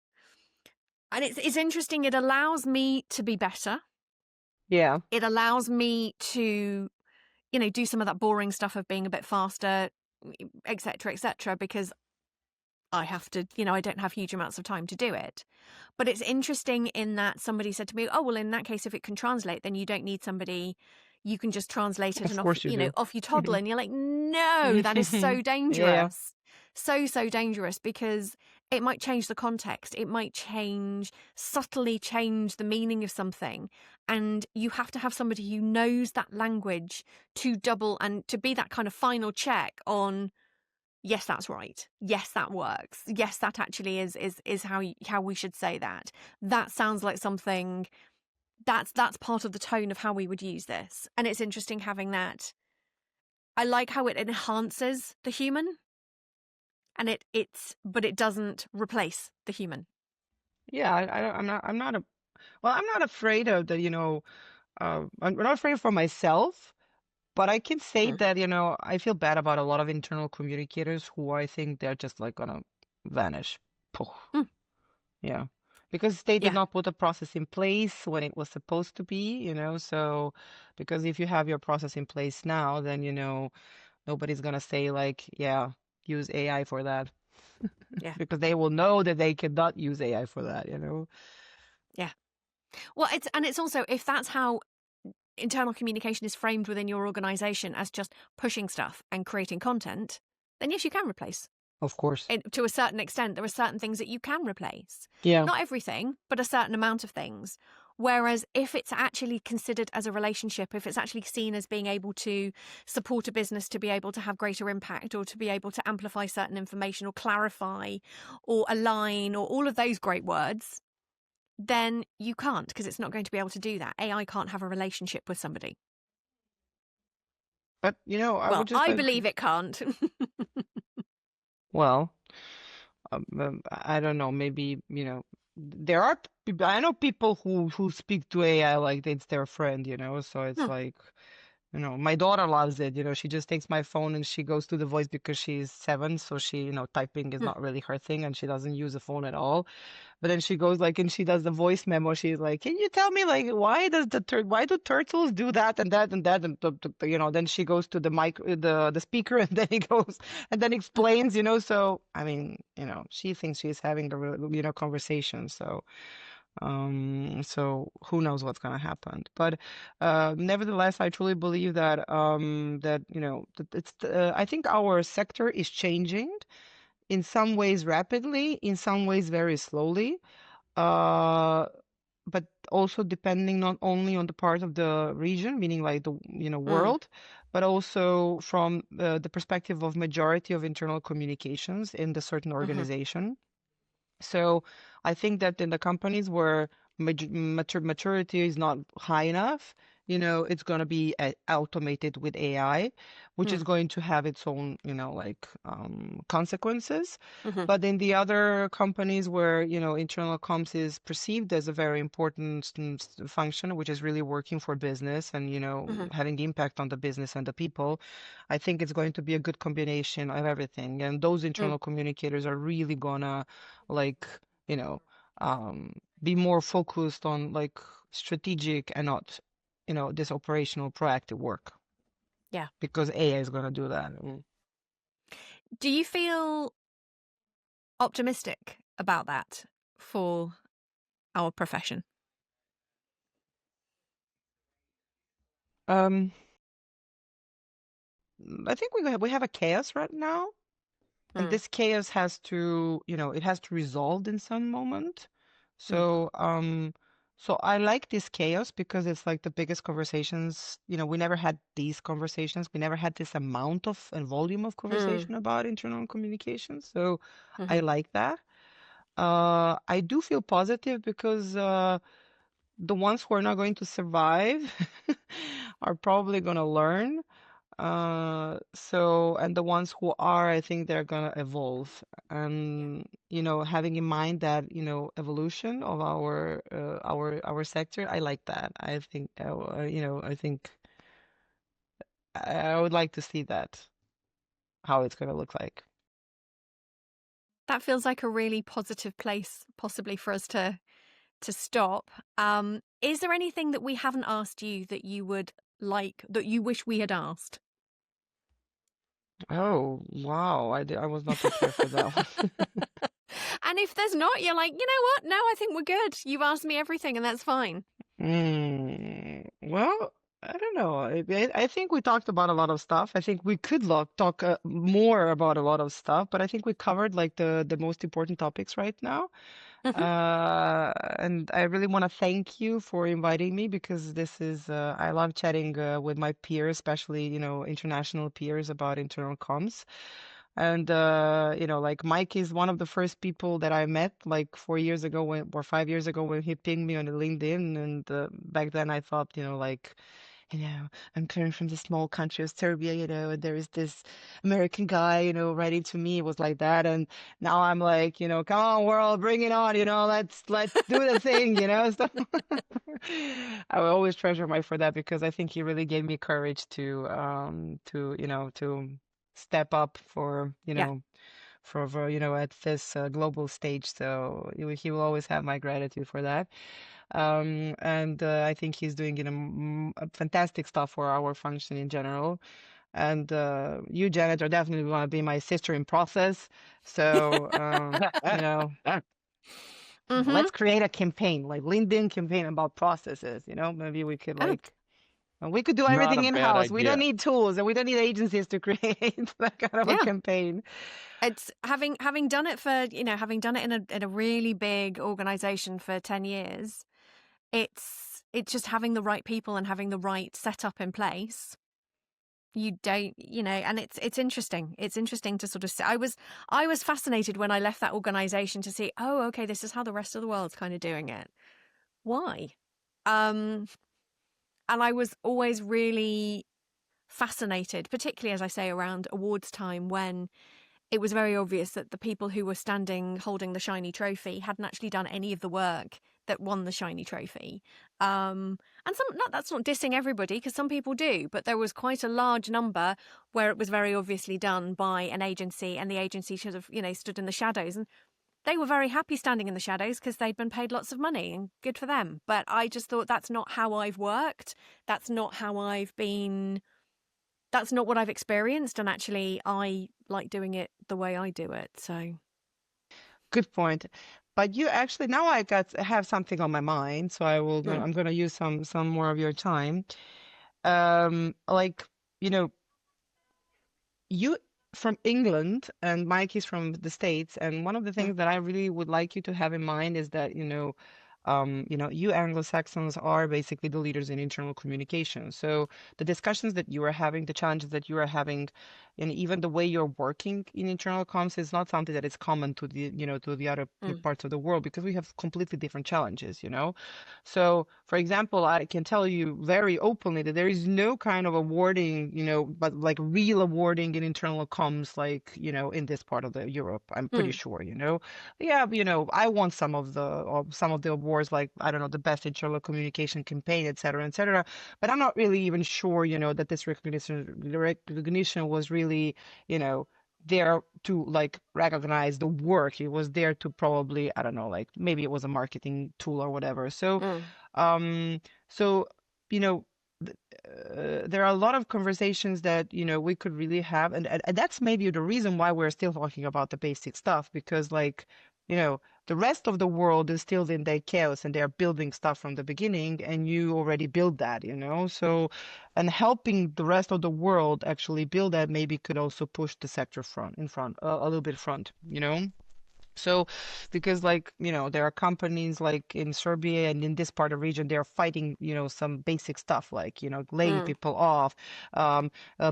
And it's interesting. It allows me to be better. Yeah. It allows me to, do some of that boring stuff of being a bit faster, et cetera, because I have to, I don't have huge amounts of time to do it. But it's interesting in that somebody said to me, oh, well, in that case, if it can translate, then you don't need somebody. You can just translate it Of and course you do. off you toddle. And you're like, no, that is so Yeah. dangerous. So dangerous, because it might change the context. It might subtly change the meaning of something. And you have to have somebody who knows that language to double and to be that kind of final check on, yes, that's right. Yes, that works. Yes, that actually is how we should say that. That sounds like something that's part of the tone of how we would use this. And it's interesting having that. I like how it enhances the human, and but it doesn't replace the human. Yeah, I'm not I'm not afraid of the, I'm not afraid for myself, but I can say Mm. that, I feel bad about a lot of internal communicators who I think they're just like gonna vanish. Poof. Mm. Yeah. Because they did Yeah. not put a process in place when it was supposed to be, so because if you have your process in place now, then, nobody's gonna say like, yeah, use AI for that. Yeah. Because they will know that they cannot use AI for that, Yeah. Well, it's also, if that's how internal communication is framed within your organization as just pushing stuff and creating content, then yes, you can replace. Of course. To a certain extent, there are certain things that you can replace. Yeah. Not everything, but a certain amount of things. Whereas if it's actually considered as a relationship, if it's actually seen as being able to support a business to be able to have greater impact, or to be able to amplify certain information, or clarify, or align, or all of those great words, then you can't, because it's not going to be able to do that. AI can't have a relationship with somebody. But, I would just I like, believe it can't. well, I don't know, maybe, there are people, I know people who speak to AI like it's their friend, so it's like, my daughter loves it, she just takes my phone and she goes to the voice because she's 7, so she, typing is not really her thing and she doesn't use the phone at all. But then she goes like, and she does the voice memo. She's like, "Can you tell me like why do turtles do that and that and that?" And then she goes to the mic, the speaker, and then he goes and then explains. So I mean, she thinks she's having the conversation. So who knows what's gonna happen? But nevertheless, I truly believe that I think our sector is changing in some ways rapidly, in some ways very slowly. Uh, but also depending not only on the part of the region, meaning like the world, but also from the perspective of majority of internal communications in the certain organization. So I think that in the companies where maturity is not high enough, it's going to be automated with AI, which is going to have its own, consequences. But in the other companies where, internal comms is perceived as a very important function, which is really working for business and, having impact on the business and the people, I think it's going to be a good combination of everything. And those internal communicators are really gonna like, be more focused on like strategic and not, this operational proactive work. Yeah. Because AI is going to do that. Do you feel optimistic about that for our profession? I think we have a chaos right now. And this chaos has to, it has to resolve in some moment. So, so I like this chaos because it's like the biggest conversations. We never had these conversations. We never had this amount of and volume of conversation about internal communication. So I like that. I do feel positive because the ones who are not going to survive are probably going to learn. And the ones who are, I think they're gonna evolve. And, having in mind that, evolution of our sector, I like that. I think, I think I would like to see that, how it's gonna look like. That feels like a really positive place possibly for us to stop. Is there anything that we haven't asked you that you would like, that you wish we had asked? Oh, wow. I was not prepared for that one. And if there's not, you're like, you know what? No, I think we're good. You've asked me everything and that's fine. Well, I don't know. I think we talked about a lot of stuff. I think we could talk more about a lot of stuff, but I think we covered like the most important topics right now. And I really want to thank you for inviting me because this is I love chatting with my peers, especially, international peers about internal comms. And like Mike is one of the first people that I met like 4 years ago or 5 years ago when he pinged me on LinkedIn. And back then I thought, like, I'm coming from the small country of Serbia, and there is this American guy, writing to me. It was like that. And now I'm like, come on, world, bring it on, let's do the thing, So I will always treasure Mike for that because I think he really gave me courage to step up for, at this global stage. So he will always have my gratitude for that. And I think he's doing fantastic stuff for our function in general. And you, Janet, are definitely going to be my sister in process. So, let's create a campaign, like LinkedIn campaign about processes. Maybe we could we could do everything in-house. We don't need tools and we don't need agencies to create that kind of a campaign. It's having done it for, having done it in a really big organization for 10 years. It's just having the right people and having the right setup in place. You don't, and it's interesting. It's interesting to sort of see. I was fascinated when I left that organization to see, oh, okay, this is how the rest of the world's kind of doing it. Why? And I was always really fascinated, particularly, as I say, around awards time, when it was very obvious that the people who were standing holding the shiny trophy hadn't actually done any of the work that won the shiny trophy. And that's not dissing everybody, because some people do, but there was quite a large number where it was very obviously done by an agency, and the agency should have, stood in the shadows. And they were very happy standing in the shadows because they'd been paid lots of money, and good for them. But I just thought, that's not how I've worked. That's not how I've been. That's not what I've experienced. And actually, I like doing it the way I do it. So, good point. But you actually, now I have something on my mind, so I'm going to use some more of your time. You from England and Mike is from the States, and one of the things that I really would like you to have in mind is that, you Anglo-Saxons are basically the leaders in internal communication. So the discussions that you are having, the challenges that you are having, and even the way you're working in internal comms is not something that is common to the other parts of the world, because we have completely different challenges, So, for example, I can tell you very openly that there is no kind of awarding, but like real awarding in internal comms, like, in this part of the Europe, I'm pretty sure, Yeah, I won some of the awards, like, I don't know, the best internal communication campaign, et cetera, but I'm not really even sure, that this recognition was really, there to like recognize the work. It was there to probably, I don't know, like maybe it was a marketing tool or whatever. So, so, there are a lot of conversations that, we could really have. And that's maybe the reason why we're still talking about the basic stuff, because like, the rest of the world is still in their chaos and they're building stuff from the beginning, and you already built that, So, and helping the rest of the world actually build that maybe could also push the sector a little bit front. So, because there are companies like in Serbia and in this part of the region, they're fighting, some basic stuff like, laying people off,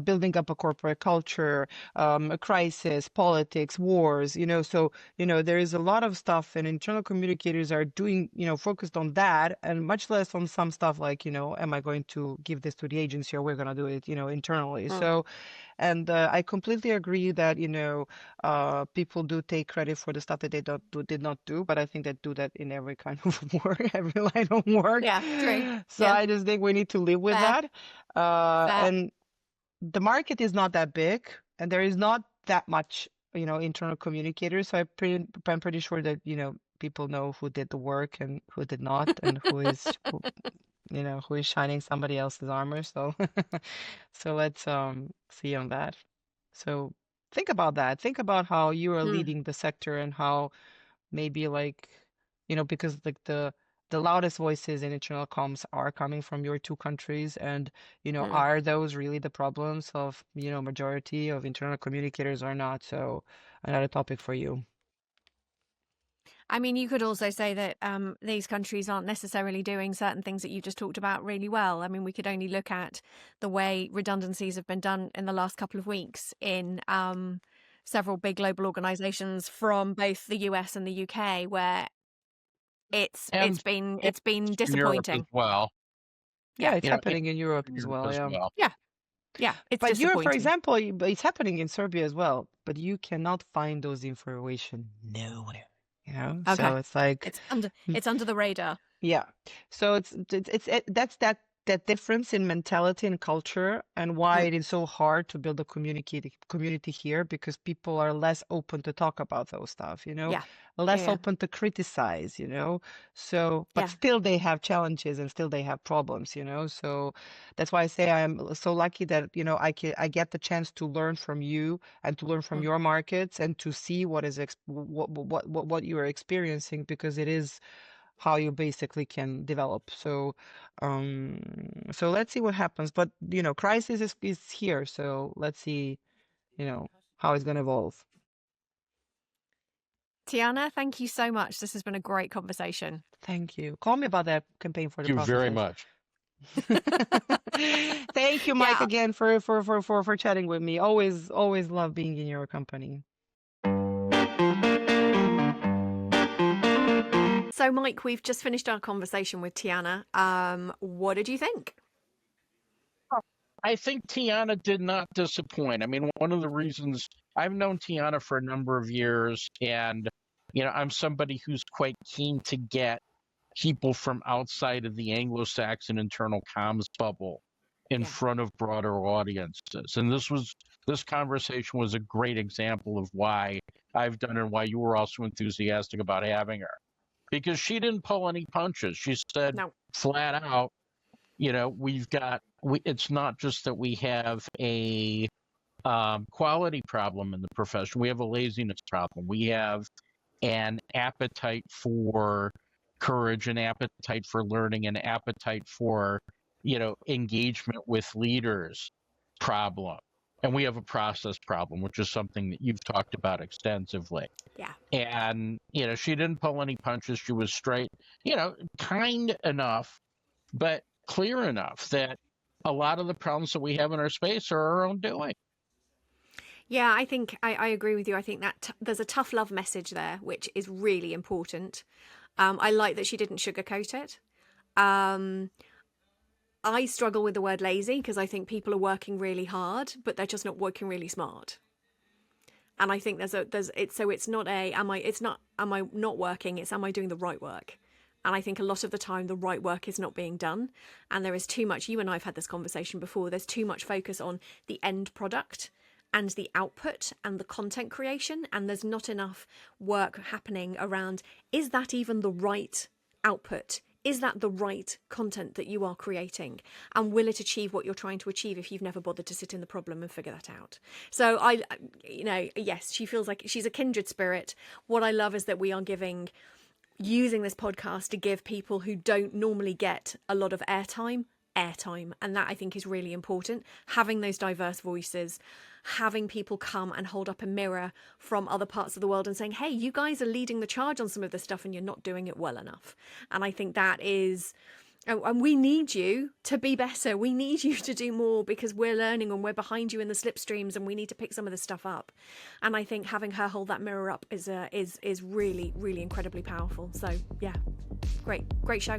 building up a corporate culture, a crisis, politics, wars, So, there is a lot of stuff, and internal communicators are doing, focused on that, and much less on some stuff like, am I going to give this to the agency, or we're going to do it, internally. So, and I completely agree that, people do take credit for the stuff that they did not do, but I think they do that in every kind of work, every line of work. Yeah, true. So Yeah. I just think we need to live with Fair. that. And the market is not that big, and there is not that much, internal communicators. So I'm pretty sure that, people know who did the work and who did not, and who is shining somebody else's armor. So so let's see on that. So think about that. Think about how you are leading the sector, and how maybe because the loudest voices in internal comms are coming from your two countries, and are those really the problems of majority of internal communicators or not? So another topic for you. I mean, you could also say that these countries aren't necessarily doing certain things that you just talked about really well. I mean, we could only look at the way redundancies have been done in the last couple of weeks in several big global organizations from both the US and the UK, where it's been in Europe as disappointing. well. Yeah, it's happening in Europe as well. Yeah, it's But Europe, for disappointing. example, it's happening in Serbia as well. But you cannot find those information nowhere. Okay. So it's like it's under the radar. Yeah. So that's that difference in mentality and culture, and why it is so hard to build a community here, because people are less open to talk about those stuff, less open to criticize, So, but still they have challenges, and still they have problems, So that's why I say I am so lucky that, I get the chance to learn from you, and to learn from your markets, and to see what you are experiencing, because it is how you basically can develop. So so let's see what happens. But crisis is here, so let's see how it's going to evolve. Tijana, thank you so much. This has been a great conversation. Thank you. Call me about that campaign for the Thank you very processes. much. Thank you, Mike, again for chatting with me. Always love being in your company. So, Mike, we've just finished our conversation with Tijana. What did you think? I think Tijana did not disappoint. I mean, one of the reasons I've known Tijana for a number of years, and I'm somebody who's quite keen to get people from outside of the Anglo-Saxon internal comms bubble in front of broader audiences. And this conversation was a great example of why I've done it, and why you were also enthusiastic about having her. Because she didn't pull any punches. She said flat out, it's not just that we have a quality problem in the profession. We have a laziness problem. We have an appetite for courage, an appetite for learning, an appetite for, engagement with leaders problem. And we have a process problem, which is something that you've talked about extensively. Yeah. And, she didn't pull any punches. She was straight, kind enough, but clear enough that a lot of the problems that we have in our space are our own doing. Yeah, I think I agree with you. I think that there's a tough love message there, which is really important. I like that she didn't sugarcoat it. I struggle with the word lazy, because I think people are working really hard, but they're just not working really smart. And I think it's not am I not working? It's am I doing the right work? And I think a lot of the time the right work is not being done. And there is too much, you and I have had this conversation before, there's too much focus on the end product and the output and the content creation. And there's not enough work happening around, is that even the right output? is that the right content that you are creating? And will it achieve what you're trying to achieve if you've never bothered to sit in the problem and figure that out? So yes, she feels like she's a kindred spirit. What I love is that we are using this podcast to give people who don't normally get a lot of airtime. And that I think is really important. Having those diverse voices, having people come and hold up a mirror from other parts of the world and saying, hey, you guys are leading the charge on some of this stuff and you're not doing it well enough. And I think that is, and we need you to be better. We need you to do more because we're learning and we're behind you in the slipstreams and we need to pick some of this stuff up. And I think having her hold that mirror up is really, really incredibly powerful. So yeah, great show.